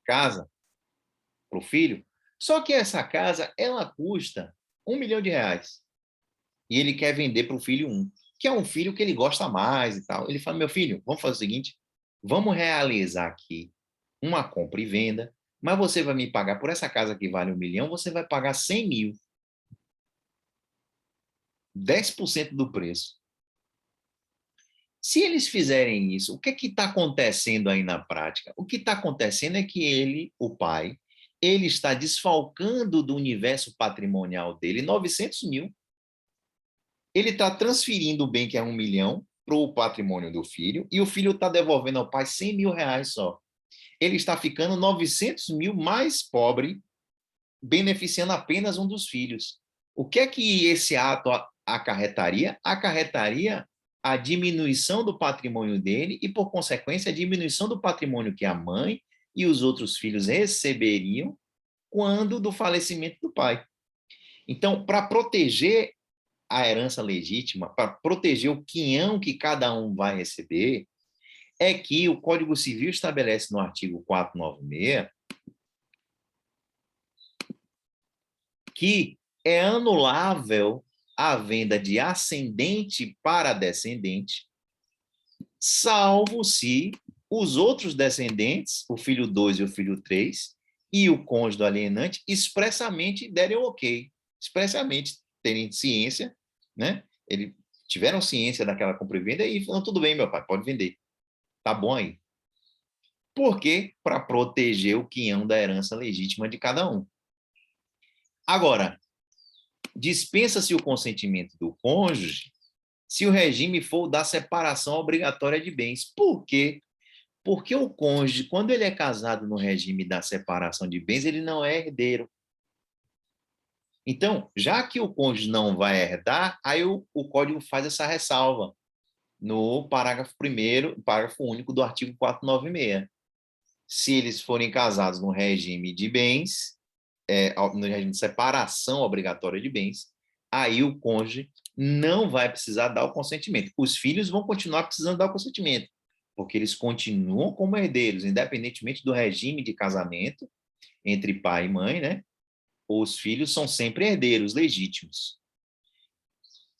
casa para o filho, só que essa casa, ela custa R$1 milhão. E ele quer vender para o filho 1, que é um filho que ele gosta mais e tal. Ele fala, meu filho, vamos fazer o seguinte, vamos realizar aqui uma compra e venda, mas você vai me pagar por essa casa que vale R$1 milhão, você vai pagar 100 mil. 10% do preço. Se eles fizerem isso, o que está acontecendo aí na prática? O que está acontecendo é que ele, o pai, ele está desfalcando do universo patrimonial dele 900 mil. Ele está transferindo o bem que é R$1 milhão para o patrimônio do filho e o filho está devolvendo ao pai R$100 mil só. Ele está ficando 900 mil mais pobre, beneficiando apenas um dos filhos. O que é que esse ato acarretaria? Acarretaria a diminuição do patrimônio dele e, por consequência, a diminuição do patrimônio que a mãe e os outros filhos receberiam quando do falecimento do pai. Então, para proteger a herança legítima, para proteger o quinhão que cada um vai receber, é que o Código Civil estabelece no artigo 496 que é anulável a venda de ascendente para descendente, salvo se os outros descendentes, o filho 2 e o filho 3, e o cônjuge do alienante, expressamente derem o ok, expressamente terem ciência, né? Eles tiveram ciência daquela compra e venda e falaram, tudo bem, meu pai, pode vender. Tá bom aí. Por quê? Para proteger o quinhão da herança legítima de cada um. Agora, dispensa-se o consentimento do cônjuge se o regime for da separação obrigatória de bens. Por quê? Porque o cônjuge, quando ele é casado no regime da separação de bens, ele não é herdeiro. Então, já que o cônjuge não vai herdar, aí o Código faz essa ressalva no parágrafo 1º, parágrafo único do artigo 496. Se eles forem casados no regime de bens, no regime de separação obrigatória de bens, aí o cônjuge não vai precisar dar o consentimento. Os filhos vão continuar precisando dar o consentimento, porque eles continuam como herdeiros, independentemente do regime de casamento entre pai e mãe, né? Os filhos são sempre herdeiros legítimos.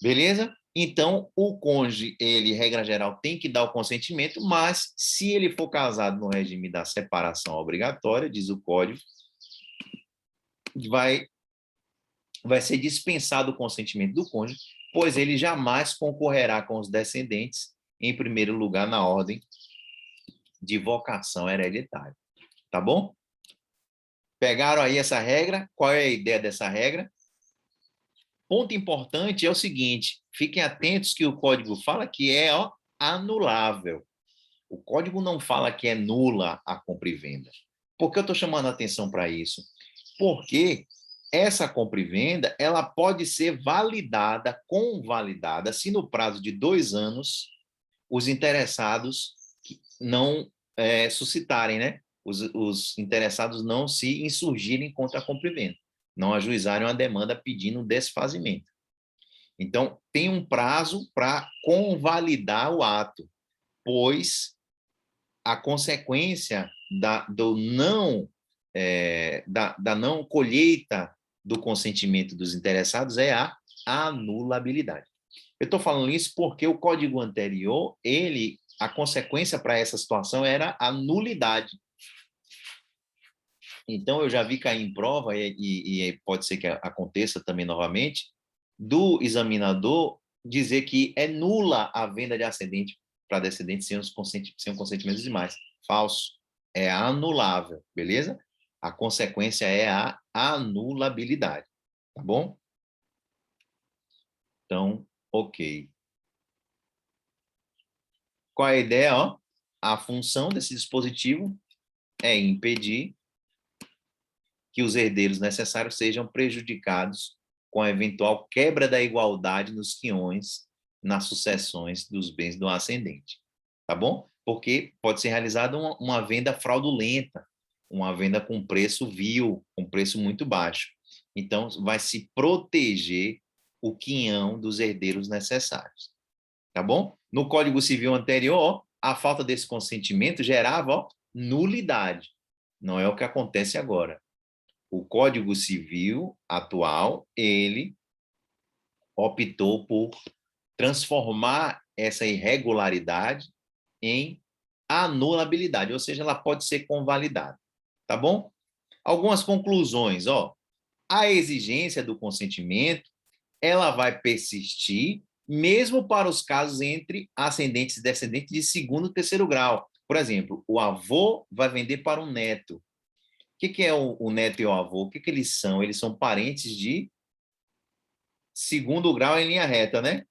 Beleza? Então, o cônjuge, ele, regra geral, tem que dar o consentimento, mas se ele for casado no regime da separação obrigatória, diz o Código, vai ser dispensado o consentimento do cônjuge, pois ele jamais concorrerá com os descendentes em primeiro lugar na ordem de vocação hereditária. Tá bom? Pegaram aí essa regra? Qual é a ideia dessa regra? Ponto importante é o seguinte, fiquem atentos que o Código fala que é anulável. O Código não fala que é nula a compra e venda. Por que eu estou chamando a atenção para isso? Porque essa compra e venda ela pode ser convalidada, se no prazo de 2 anos os interessados não suscitarem, né? Os interessados não se insurgirem contra a compra e venda, não ajuizarem uma demanda pedindo desfazimento. Então, tem um prazo para convalidar o ato, pois a consequência da não colheita do consentimento dos interessados é a anulabilidade. Eu estou falando isso porque o código anterior, a consequência para essa situação era a nulidade. Então, eu já vi cair em prova, e pode ser que aconteça também novamente, do examinador dizer que é nula a venda de ascendente para descendente sem o consentimento dos demais. Falso. É anulável, beleza? A consequência é a anulabilidade, tá bom? Então, ok. Qual é a ideia? A função desse dispositivo é impedir que os herdeiros necessários sejam prejudicados com a eventual quebra da igualdade nos quinhões, nas sucessões dos bens do ascendente. Tá bom? Porque pode ser realizada uma venda fraudulenta, uma venda com preço vil, com preço muito baixo. Então, vai se proteger o quinhão dos herdeiros necessários. Tá bom? No Código Civil anterior, a falta desse consentimento gerava nulidade. Não é o que acontece agora. O Código Civil atual, ele optou por transformar essa irregularidade em anulabilidade, ou seja, ela pode ser convalidada, tá bom? Algumas conclusões, a exigência do consentimento, ela vai persistir mesmo para os casos entre ascendentes e descendentes de segundo e terceiro grau. Por exemplo, o avô vai vender para um neto. O que é o neto e o avô? O que eles são? Eles são parentes de segundo grau em linha reta, né?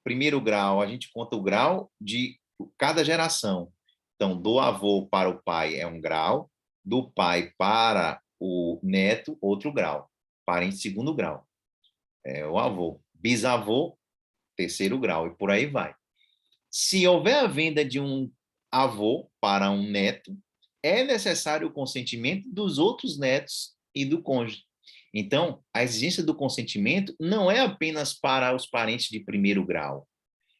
Primeiro grau, a gente conta o grau de cada geração. Então, do avô para o pai é um grau, do pai para o neto, outro grau. Parente segundo grau. É o avô. Bisavô, terceiro grau, e por aí vai. Se houver a venda de um avô para um neto, é necessário o consentimento dos outros netos e do cônjuge. Então, a exigência do consentimento não é apenas para os parentes de primeiro grau,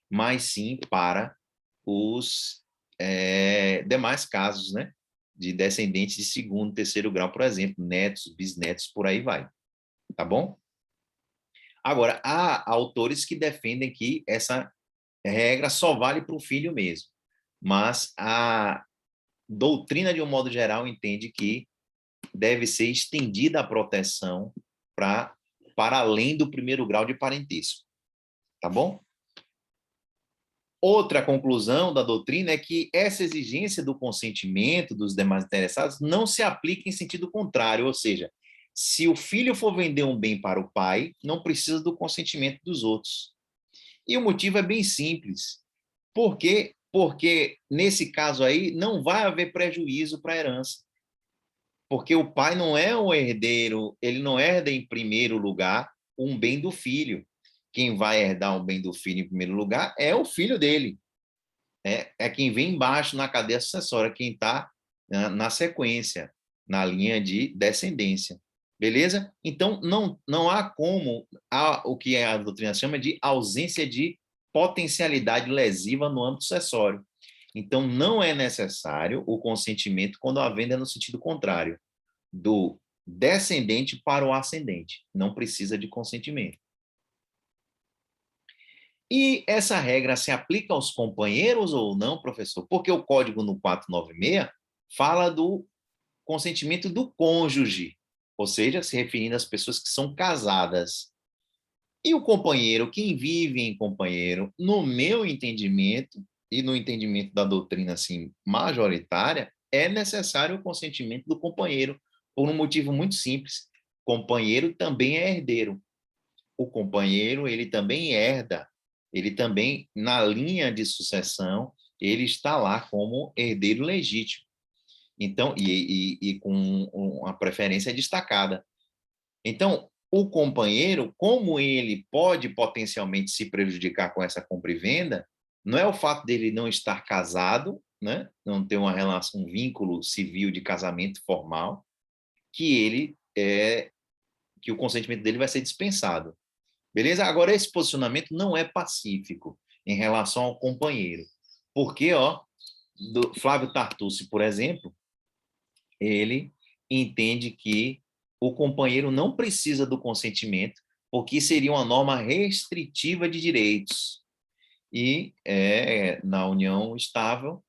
mas sim para os demais casos, né? De descendentes de segundo, terceiro grau, por exemplo, netos, bisnetos, por aí vai. tá bom? Agora, há autores que defendem que essa regra só vale para o filho mesmo, mas a doutrina, de um modo geral, entende que deve ser estendida a proteção para além do primeiro grau de parentesco, tá bom? Outra conclusão da doutrina é que essa exigência do consentimento dos demais interessados não se aplica em sentido contrário, ou seja, se o filho for vender um bem para o pai, não precisa do consentimento dos outros. E o motivo é bem simples. Por quê? Porque, nesse caso aí, não vai haver prejuízo para a herança. Porque o pai não é o herdeiro, ele não herda em primeiro lugar um bem do filho. Quem vai herdar o bem do filho em primeiro lugar é o filho dele. É quem vem embaixo na cadeia sucessória, quem está na sequência, na linha de descendência. Beleza? Então, não há como, o que a doutrina chama de ausência de potencialidade lesiva no âmbito sucessório. Então, não é necessário o consentimento quando a venda é no sentido contrário, do descendente para o ascendente. Não precisa de consentimento. E essa regra se aplica aos companheiros ou não, professor? Porque o código no 496 fala do consentimento do cônjuge, ou seja, se referindo às pessoas que são casadas. E o companheiro, quem vive em companheiro, no meu entendimento, e no entendimento da doutrina assim, majoritária, é necessário o consentimento do companheiro, por um motivo muito simples. Companheiro também é herdeiro. O companheiro, ele também herda. Ele também, na linha de sucessão, ele está lá como herdeiro legítimo. Então, e com uma preferência destacada. Então, o companheiro, como ele pode potencialmente se prejudicar com essa compra e venda, não é o fato dele não estar casado, né? Não ter uma relação, um vínculo civil de casamento formal, que o consentimento dele vai ser dispensado. Beleza? Agora, esse posicionamento não é pacífico em relação ao companheiro. Porque, do Flávio Tartucci, por exemplo, ele entende que o companheiro não precisa do consentimento, porque seria uma norma restritiva de direitos. E na união estável,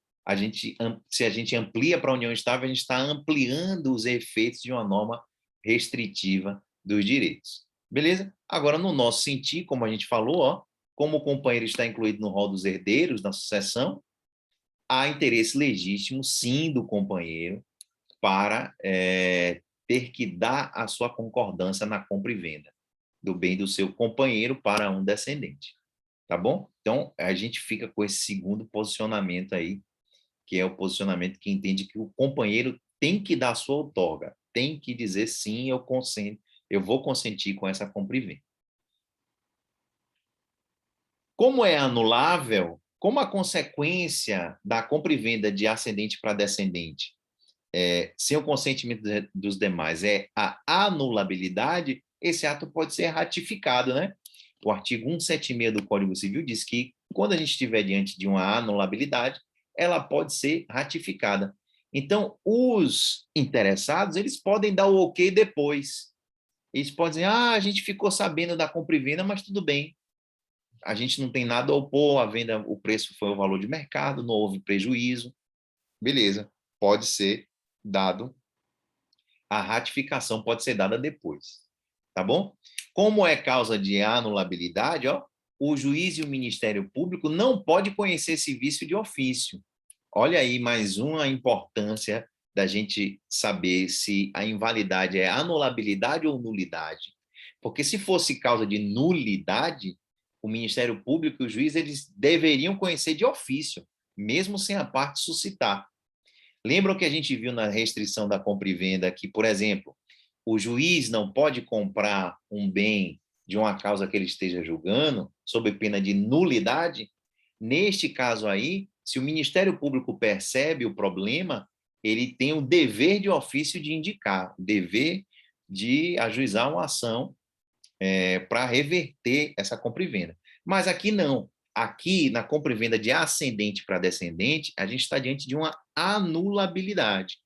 se a gente amplia para a união estável, a gente está ampliando os efeitos de uma norma restritiva dos direitos. Beleza? Agora, no nosso sentir, como a gente falou, como o companheiro está incluído no rol dos herdeiros da sucessão, há interesse legítimo, sim, do companheiro para ter que dar a sua concordância na compra e venda do bem do seu companheiro para um descendente. Tá bom? Então, a gente fica com esse segundo posicionamento aí, que é o posicionamento que entende que o companheiro tem que dar a sua outorga, tem que dizer sim, eu consento, eu vou consentir com essa compra e venda. Como é anulável, como a consequência da compra e venda de ascendente para descendente, sem o consentimento dos demais, é a anulabilidade, esse ato pode ser ratificado, né? O artigo 176 do Código Civil diz que, quando a gente estiver diante de uma anulabilidade, ela pode ser ratificada. Então, os interessados, eles podem dar o ok depois. Eles podem dizer, a gente ficou sabendo da compra e venda, mas tudo bem. A gente não tem nada a opor, a venda, o preço foi o valor de mercado, não houve prejuízo. Beleza, pode ser dado, a ratificação pode ser dada depois. Tá bom? Como é causa de anulabilidade, o juiz e o Ministério Público não pode conhecer esse vício de ofício. Olha aí mais uma importância da gente saber se a invalidade é anulabilidade ou nulidade. Porque se fosse causa de nulidade, o Ministério Público e o juiz eles deveriam conhecer de ofício, mesmo sem a parte suscitar. Lembram que a gente viu na restrição da compra e venda que, por exemplo, o juiz não pode comprar um bem de uma causa que ele esteja julgando, sob pena de nulidade? Neste caso aí, se o Ministério Público percebe o problema, ele tem o dever de ofício de indicar, o dever de ajuizar uma ação para reverter essa compra e venda. Mas aqui não. Aqui, na compra e venda de ascendente para descendente, a gente está diante de uma anulabilidade.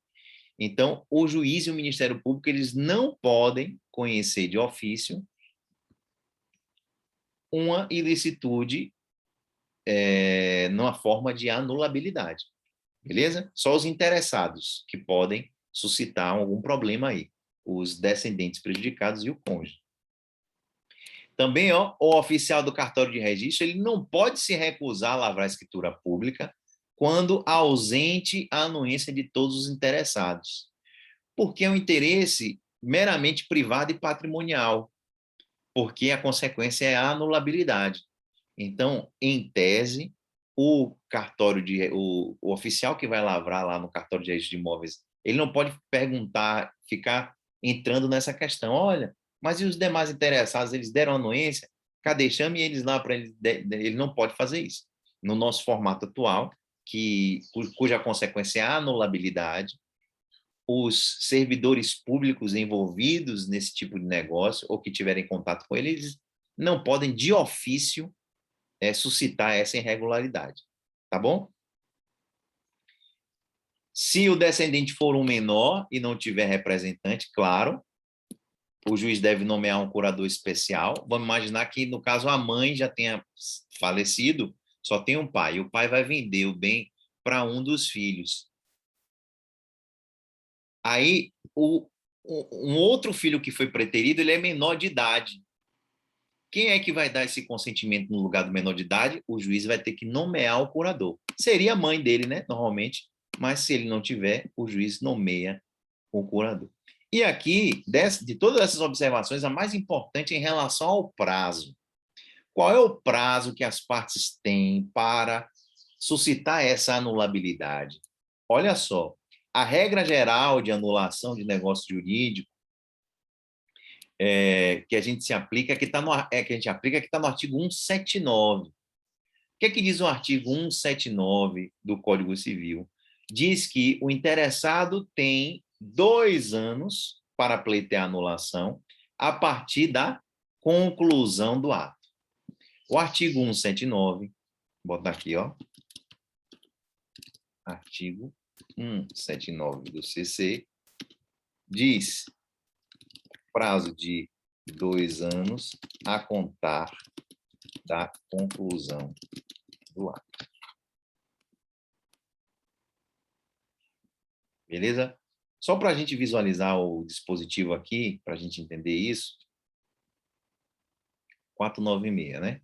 Então, o juiz e o Ministério Público, eles não podem conhecer de ofício uma ilicitude numa forma de anulabilidade, beleza? Só os interessados que podem suscitar algum problema aí, os descendentes prejudicados e o cônjuge. Também, ó, o oficial do cartório de registro, ele não pode se recusar a lavrar a escritura pública quando ausente a anuência de todos os interessados, porque é um interesse meramente privado e patrimonial, porque a consequência é a anulabilidade. Então, em tese, o oficial que vai lavrar lá no cartório de registro de imóveis, ele não pode perguntar, ficar entrando nessa questão. Olha, mas e os demais interessados, eles deram anuência? Cadê? Chame eles lá para ele. Ele não pode fazer isso. No nosso formato atual, cuja consequência é a anulabilidade, os servidores públicos envolvidos nesse tipo de negócio ou que tiverem contato com eles não podem, de ofício, suscitar essa irregularidade. Tá bom? Se o descendente for um menor e não tiver representante, claro, o juiz deve nomear um curador especial. Vamos imaginar que, no caso, a mãe já tenha falecido, só tem um pai, e o pai vai vender o bem para um dos filhos. Aí, um outro filho que foi preterido, ele é menor de idade. Quem é que vai dar esse consentimento no lugar do menor de idade? O juiz vai ter que nomear o curador. Seria a mãe dele, né, normalmente, mas se ele não tiver, o juiz nomeia o curador. E aqui, de todas essas observações, a mais importante é em relação ao prazo. Qual é o prazo que as partes têm para suscitar essa anulabilidade? Olha só, a regra geral de anulação de negócio jurídico que a gente aplica que está no artigo 179. O que é que diz o artigo 179 do Código Civil? Diz que o interessado tem 2 anos para pleitear a anulação a partir da conclusão do ato. O artigo 179, vou botar aqui, ó. Artigo 179 do CC diz prazo de 2 anos a contar da conclusão do ato. Beleza? Só para a gente visualizar o dispositivo aqui, para a gente entender isso, 496, né?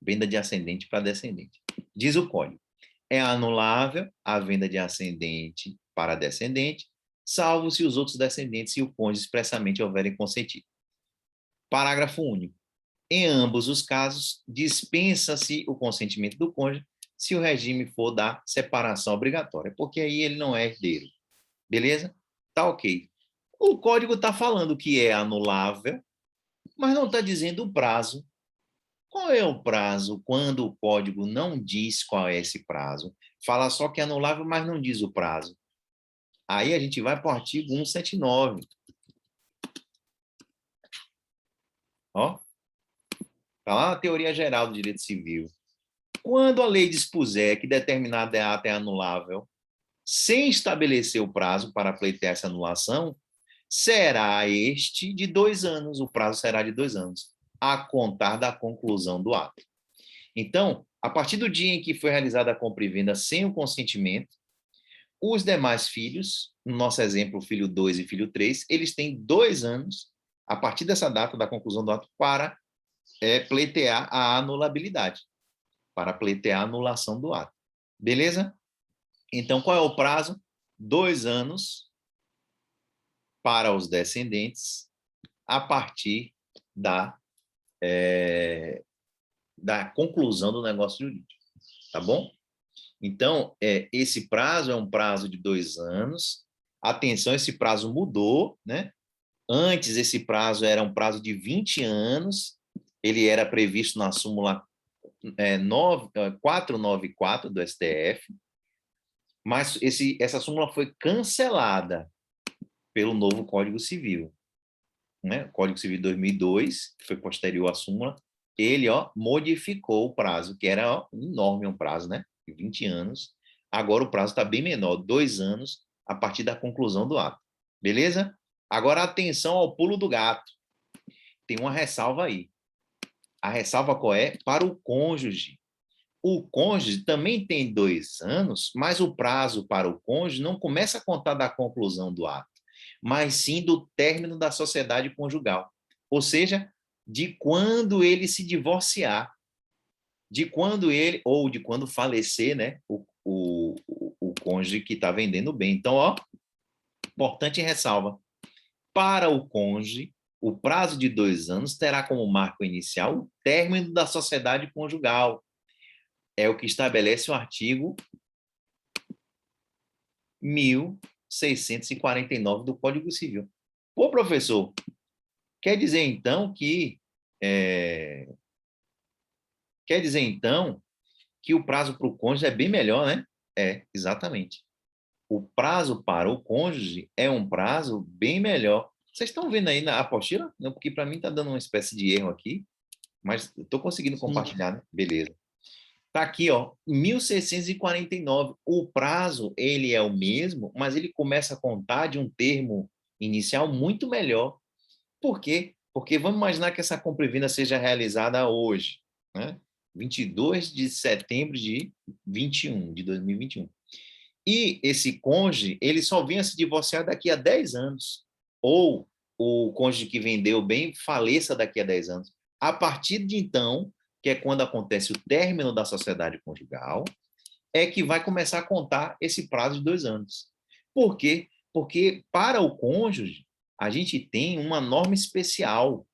Venda de ascendente para descendente. Diz o código: é anulável a venda de ascendente para descendente, salvo se os outros descendentes e o cônjuge expressamente houverem consentido. Parágrafo único. Em ambos os casos, dispensa-se o consentimento do cônjuge se o regime for da separação obrigatória, porque aí ele não é herdeiro. Beleza? Tá ok. O código está falando que é anulável, mas não está dizendo o prazo. Qual é o prazo quando o código não diz qual é esse prazo? Fala só que é anulável, mas não diz o prazo. Aí a gente vai para o artigo 179. Ó, está lá na teoria geral do direito civil. Quando a lei dispuser que determinada ata é anulável, sem estabelecer o prazo para pleitear essa anulação, será este de 2 anos, o prazo será de 2 anos, a contar da conclusão do ato. Então, a partir do dia em que foi realizada a compra e venda sem o consentimento, os demais filhos, no nosso exemplo, filho 2 e filho 3, eles têm 2 anos, a partir dessa data da conclusão do ato, para pleitear a anulabilidade, para pleitear a anulação do ato. Beleza? Então, qual é o prazo? 2 anos para os descendentes, a partir da conclusão do negócio jurídico. Tá bom? Então, esse prazo é um prazo de 2 anos. Atenção, esse prazo mudou, né? Antes, esse prazo era um prazo de 20 anos. Ele era previsto na súmula 494 do STF, mas essa súmula foi cancelada pelo novo Código Civil. Né? O Código Civil de 2002, que foi posterior à súmula, ele modificou o prazo, que era enorme, um prazo, né? de 20 anos, Agora o prazo está bem menor, 2 anos a partir da conclusão do ato. Beleza? Agora atenção ao pulo do gato. Tem uma ressalva aí. A ressalva qual é? Para o cônjuge. O cônjuge também tem 2 anos, mas o prazo para o cônjuge não começa a contar da conclusão do ato, mas sim do término da sociedade conjugal. Ou seja, de quando ele se divorciar, de quando ele, ou de quando falecer, né, o cônjuge que está vendendo o bem. Então, ó, importante ressalva. Para o cônjuge, o prazo de 2 anos terá como marco inicial o término da sociedade conjugal. É o que estabelece o artigo 1649 do Código Civil. Pô, professor, quer dizer então que o prazo para o cônjuge é bem melhor, né? É, exatamente. O prazo para o cônjuge é um prazo bem melhor. Vocês estão vendo aí na apostila? Não, porque para mim está dando uma espécie de erro aqui, mas estou conseguindo compartilhar, né? Beleza. Está aqui, ó, 1649. O prazo, ele é o mesmo, mas ele começa a contar de um termo inicial muito melhor. Por quê? Porque vamos imaginar que essa compra e venda seja realizada hoje, né? 22 de setembro de 2021. E esse cônjuge, ele só vinha se divorciar daqui a 10 anos. Ou o cônjuge que vendeu bem faleça daqui a 10 anos. A partir de então, que é quando acontece o término da sociedade conjugal, é que vai começar a contar esse prazo de 2 anos. Por quê? Porque para o cônjuge, a gente tem uma norma especial,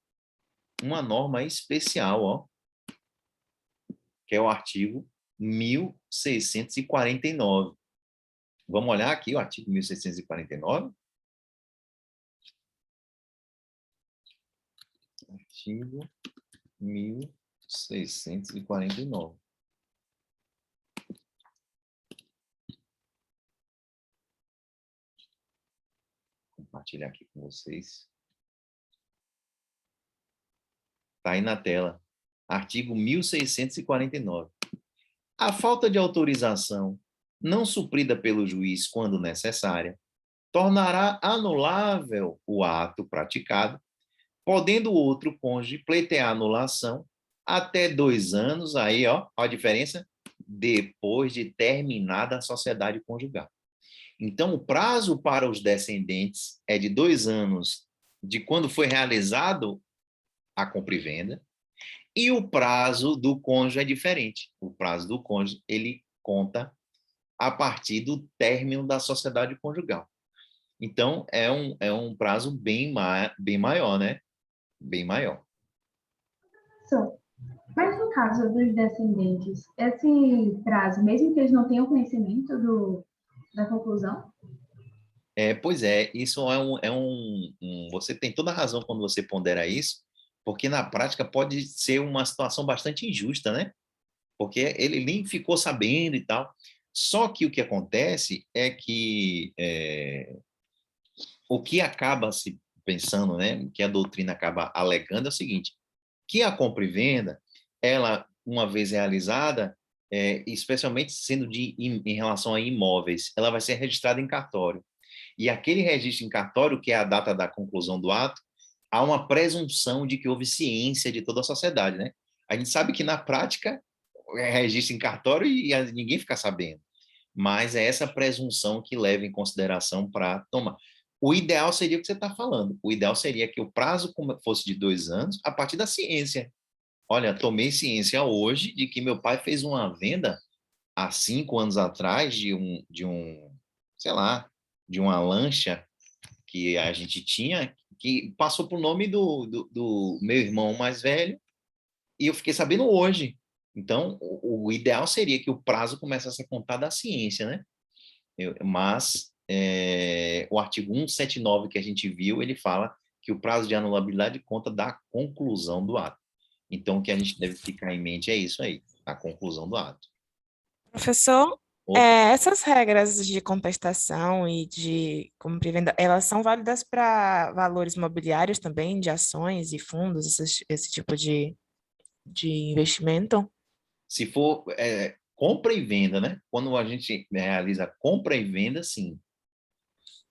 ó, que é o artigo 1649. Vamos olhar aqui o artigo 1649. Artigo 1649. Vou compartilhar aqui com vocês. Está aí na tela. Artigo 1649. A falta de autorização não suprida pelo juiz quando necessária tornará anulável o ato praticado, podendo o outro cônjuge pleitear anulação até 2 anos, aí, ó, a diferença, depois de terminada a sociedade conjugal. Então, o prazo para os descendentes é de 2 anos de quando foi realizado a compra e venda, e o prazo do cônjuge é diferente. O prazo do cônjuge, ele conta a partir do término da sociedade conjugal. Então, é um prazo bem maior, né? Bem maior. Mas no caso dos descendentes, esse prazo, mesmo que eles não tenham conhecimento da conclusão? Pois é, isso você tem toda a razão quando você pondera isso, porque na prática pode ser uma situação bastante injusta, né? Porque ele nem ficou sabendo e tal. Só que o que acontece é que o que acaba se pensando, né, que a doutrina acaba alegando é o seguinte, que a compra e venda, ela, uma vez realizada, especialmente sendo em relação a imóveis, ela vai ser registrada em cartório. E aquele registro em cartório, que é a data da conclusão do ato, há uma presunção de que houve ciência de toda a sociedade, né? A gente sabe que, na prática, registro em cartório e ninguém fica sabendo. Mas é essa presunção que leva em consideração para tomar. O ideal seria o que você está falando. O ideal seria que o prazo fosse de 2 anos a partir da ciência. Olha, tomei ciência hoje de que meu pai fez uma venda há 5 anos atrás sei lá, de uma lancha que a gente tinha, que passou por nome do meu irmão mais velho, e eu fiquei sabendo hoje. Então, o ideal seria que o prazo começasse a contar da ciência, né? Mas o artigo 179 que a gente viu, ele fala que o prazo de anulabilidade conta da conclusão do ato. Então, o que a gente deve ficar em mente é isso aí, a conclusão do ato. Professor, Opa. essas regras de contestação e de compra e venda, elas são válidas para valores imobiliários também, de ações e fundos, esse tipo de investimento? Se for, compra e venda, né? Quando a gente realiza compra e venda, sim.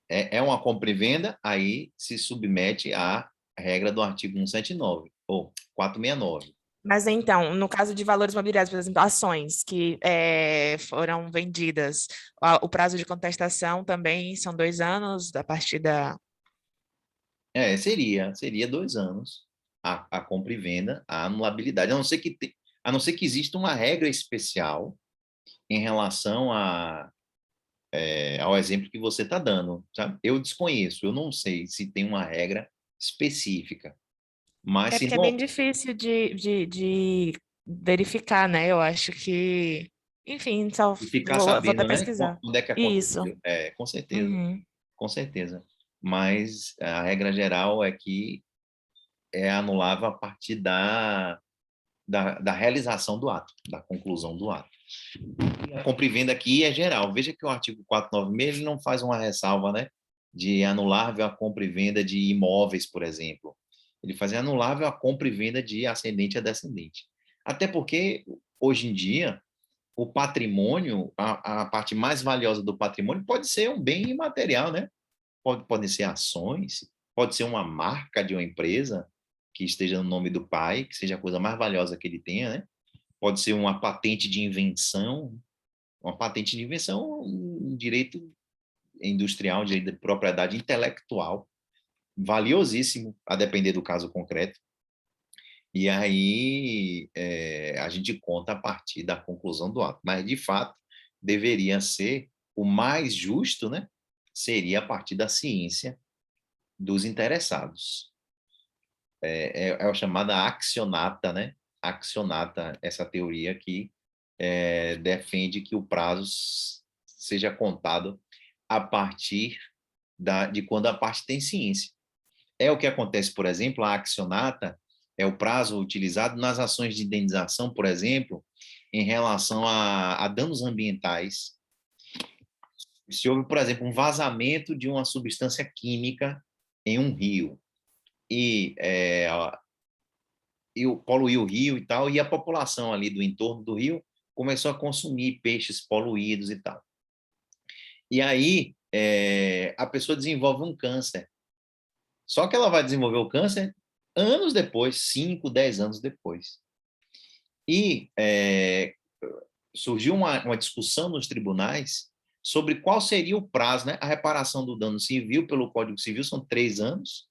É uma compra e venda, aí se submete à regra do artigo 179, ou 469. Mas então, no caso de valores imobiliários, por exemplo, ações que foram vendidas, o prazo de contestação também são 2 anos a partir da. Seria 2 anos a compra e venda, a anulabilidade, a não ser que exista uma regra especial em relação ao exemplo que você está dando, sabe? Eu desconheço, eu não sei se tem uma regra específica, mas É se porque é bem não difícil de verificar, né? Eu acho que. Enfim, só e ficar vou até sabendo, né, pesquisar. quando é que Isso. aconteceu, Uhum. com certeza. Mas a regra geral é que é anulável a partir da realização do ato, da conclusão do ato. E a compra e venda aqui é geral. Veja que o artigo 496 ele não faz uma ressalva, né, de anulável a compra e venda de imóveis, por exemplo. Ele faz anulável a compra e venda de ascendente a descendente. Até porque, hoje em dia, o patrimônio, a parte mais valiosa do patrimônio pode ser um bem imaterial, né? Podem ser ações, pode ser uma marca de uma empresa que esteja no nome do pai, que seja a coisa mais valiosa que ele tenha, né? Pode ser uma patente de invenção, um direito industrial, um direito de propriedade intelectual, valiosíssimo, a depender do caso concreto. E aí a gente conta a partir da conclusão do ato. Mas, de fato, deveria ser o mais justo, né? Seria a partir da ciência dos interessados. É a chamada accionata, né? Accionata, essa teoria que defende que o prazo seja contado a partir de quando a parte tem ciência. É o que acontece, por exemplo, a accionata é o prazo utilizado nas ações de indenização, por exemplo, em relação a danos ambientais. Se houve, por exemplo, um vazamento de uma substância química em um rio e poluiu o rio e tal, e a população ali do entorno do rio começou a consumir peixes poluídos e tal. E aí a pessoa desenvolve um câncer. Só que ela vai desenvolver o câncer anos depois, 5, 10 anos depois. E surgiu uma discussão nos tribunais sobre qual seria o prazo, né? A reparação do dano civil pelo Código Civil são 3 anos,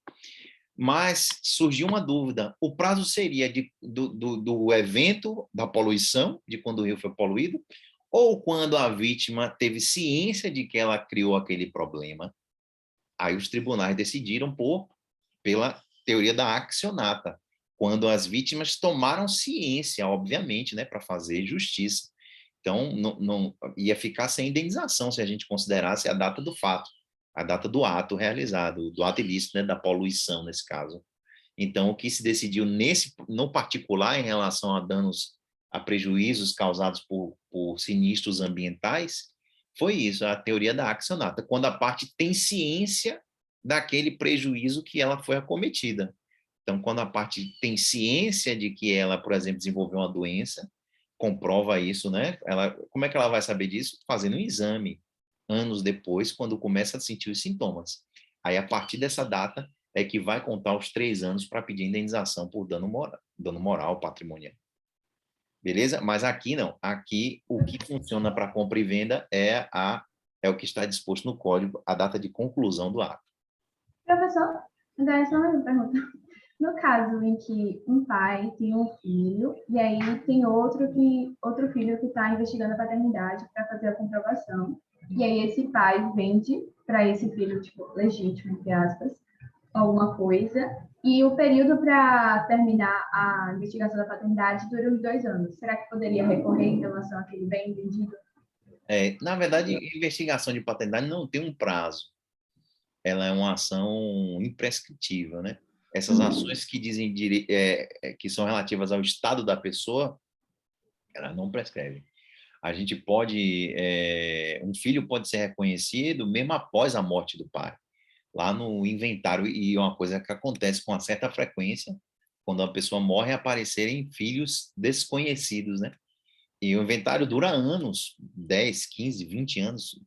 mas surgiu uma dúvida. O prazo seria do evento da poluição, de quando o rio foi poluído, ou quando a vítima teve ciência de que ela criou aquele problema. Aí os tribunais decidiram pela teoria da accionata, quando as vítimas tomaram ciência, obviamente, né, para fazer justiça. Então, não ia ficar sem indenização se a gente considerasse a data do fato, a data do ato realizado, do ato ilícito, né, da poluição, nesse caso. Então, o que se decidiu no particular em relação a prejuízos causados por sinistros ambientais, foi isso, a teoria da accionata, quando a parte tem ciência daquele prejuízo que ela foi acometida. Então, quando a parte tem ciência de que ela, por exemplo, desenvolveu uma doença, comprova isso, né? Como é que ela vai saber disso? Fazendo um exame, anos depois, quando começa a sentir os sintomas. Aí, a partir dessa data, é que vai contar os 3 anos para pedir indenização por dano moral, patrimonial. Beleza? Mas aqui não. Aqui, o que funciona para compra e venda é o que está disposto no código, a data de conclusão do ato. Professor, então só uma pergunta. No caso em que um pai tem um filho e aí tem outro filho que está investigando a paternidade para fazer a comprovação, e aí esse pai vende para esse filho, tipo, legítimo, entre aspas, alguma coisa, e o período para terminar a investigação da paternidade dura uns 2 anos. Será que poderia recorrer em relação àquele bem vendido? Na verdade, a investigação de paternidade não tem um prazo. Ela é uma ação imprescritível, né? Essas ações que dizem que são relativas ao estado da pessoa, elas não prescrevem. A gente pode, um filho pode ser reconhecido mesmo após a morte do pai, lá no inventário, e é uma coisa que acontece com uma certa frequência, quando a pessoa morre, aparecerem filhos desconhecidos, né? E o inventário dura anos, 10, 15, 20 anos,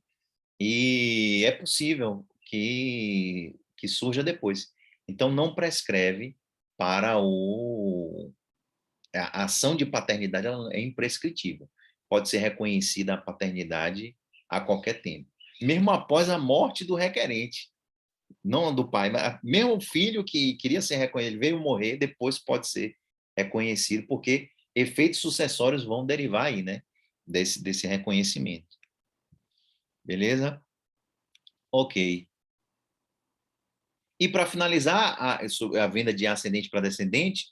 e é possível que surja depois. Então, não prescreve para a ação de paternidade, ela é imprescritível. Pode ser reconhecida a paternidade a qualquer tempo, mesmo após a morte do requerente, não do pai, mas mesmo o filho que queria ser reconhecido, veio morrer, depois pode ser reconhecido, porque efeitos sucessórios vão derivar aí, né, desse reconhecimento. Beleza? Ok. E para finalizar a venda de ascendente para descendente,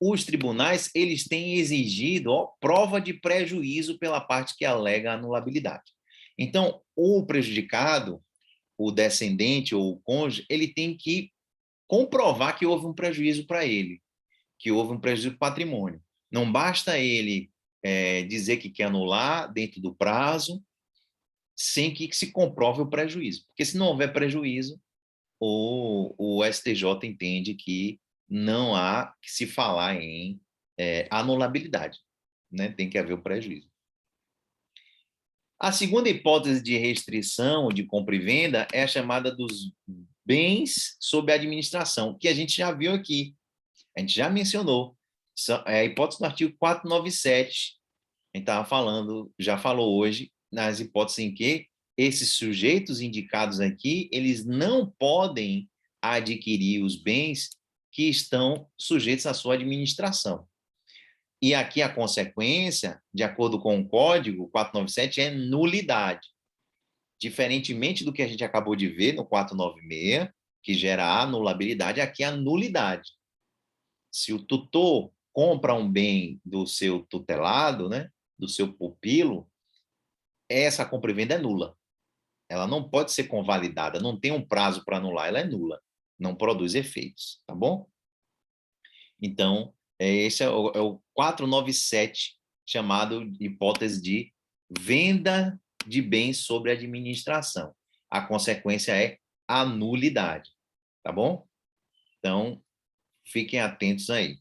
os tribunais eles têm exigido prova de prejuízo pela parte que alega anulabilidade. Então, o prejudicado, o descendente ou o cônjuge, ele tem que comprovar que houve um prejuízo para ele, que houve um prejuízo do patrimônio. Não basta ele dizer que quer anular dentro do prazo, sem que se comprove o prejuízo. Porque se não houver prejuízo, o STJ entende que não há que se falar em anulabilidade, né? Tem que haver o prejuízo. A segunda hipótese de restrição de compra e venda é a chamada dos bens sob administração, que a gente já viu aqui, a gente já mencionou. É a hipótese do artigo 497, a gente estava falando, já falou hoje, nas hipóteses em que esses sujeitos indicados aqui, eles não podem adquirir os bens que estão sujeitos à sua administração. E aqui a consequência, de acordo com o Código 497, é nulidade. Diferentemente do que a gente acabou de ver no 496, que gera anulabilidade, aqui é a nulidade. Se o tutor compra um bem do seu tutelado, né, do seu pupilo, essa compra e venda é nula. Ela não pode ser convalidada, não tem um prazo para anular, ela é nula, não produz efeitos, tá bom? Então, esse é o 497, chamado de hipótese de venda de bens sobre administração. A consequência é a nulidade, tá bom? Então, fiquem atentos aí.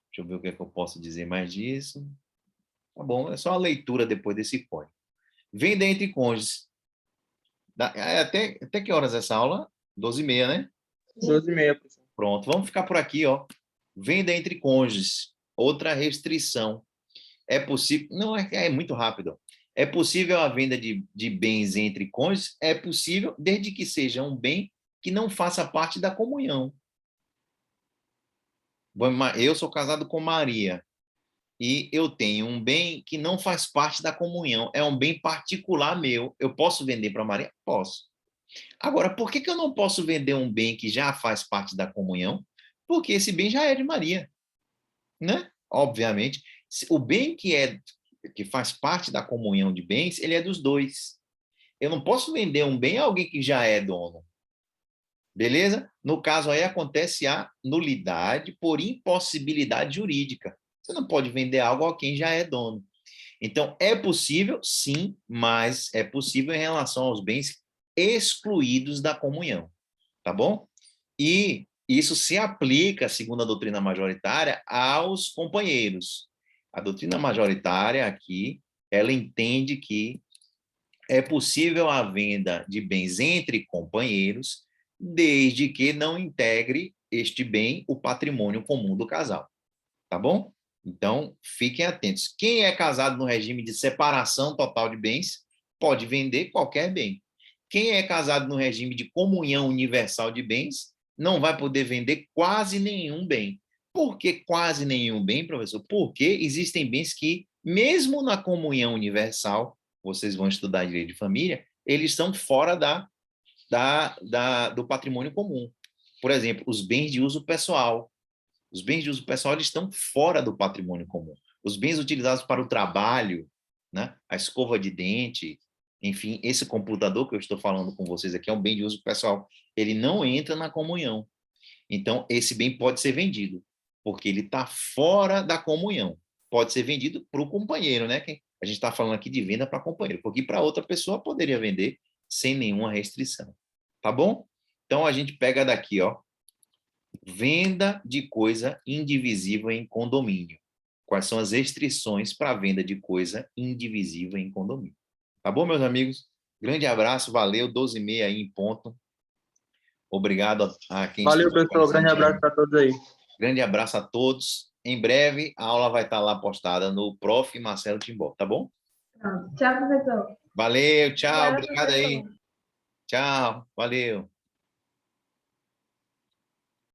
Deixa eu ver o que é que eu posso dizer mais disso. Tá bom, é só a leitura depois desse código. Venda entre cônjuges. Até que horas essa aula? 12h30, né? 12h30, professor. Pronto, vamos ficar por aqui, ó. Venda entre cônjuges. Outra restrição. É possível... Não, é muito rápido. É possível a venda de bens entre cônjuges? É possível, desde que seja um bem que não faça parte da comunhão. Eu sou casado com Maria. E eu tenho um bem que não faz parte da comunhão, é um bem particular meu. Eu posso vender para Maria? Posso. Agora, por que eu não posso vender um bem que já faz parte da comunhão? Porque esse bem já é de Maria, né? Obviamente, o bem que faz parte da comunhão de bens, ele é dos dois. Eu não posso vender um bem a alguém que já é dono. Beleza? No caso aí acontece a nulidade por impossibilidade jurídica. Você não pode vender algo a quem já é dono. Então, é possível, sim, mas é possível em relação aos bens excluídos da comunhão, tá bom? E isso se aplica, segundo a doutrina majoritária, aos companheiros. A doutrina majoritária aqui, ela entende que é possível a venda de bens entre companheiros, desde que não integre este bem o patrimônio comum do casal, tá bom? Então, fiquem atentos. Quem é casado no regime de separação total de bens, pode vender qualquer bem. Quem é casado no regime de comunhão universal de bens, não vai poder vender quase nenhum bem. Por que quase nenhum bem, professor? Porque existem bens que, mesmo na comunhão universal, vocês vão estudar direito de família, eles estão fora do patrimônio comum. Por exemplo, os bens de uso pessoal. Os bens de uso pessoal eles estão fora do patrimônio comum. Os bens utilizados para o trabalho, né? A escova de dente, enfim, esse computador que eu estou falando com vocês aqui é um bem de uso pessoal. Ele não entra na comunhão. Então, esse bem pode ser vendido, porque ele está fora da comunhão. Pode ser vendido para o companheiro, né? A gente está falando aqui de venda para companheiro, porque para outra pessoa poderia vender sem nenhuma restrição. Tá bom? Então, a gente pega daqui, ó. Venda de coisa indivisível em condomínio. quais são as restrições para a venda de coisa indivisível em condomínio. Tá bom, meus amigos? Grande abraço, valeu, 12h30 aí em ponto. Obrigado a quem Valeu, estudou com a pessoal. Grande gente. abraço para todos aí. Grande abraço a todos. Em breve, a aula vai estar lá postada no Prof. Marcelo Timbó, tá bom? Pronto. Tchau, professor. Valeu, tchau, Obrigada, obrigado aí. professor. Tchau, valeu.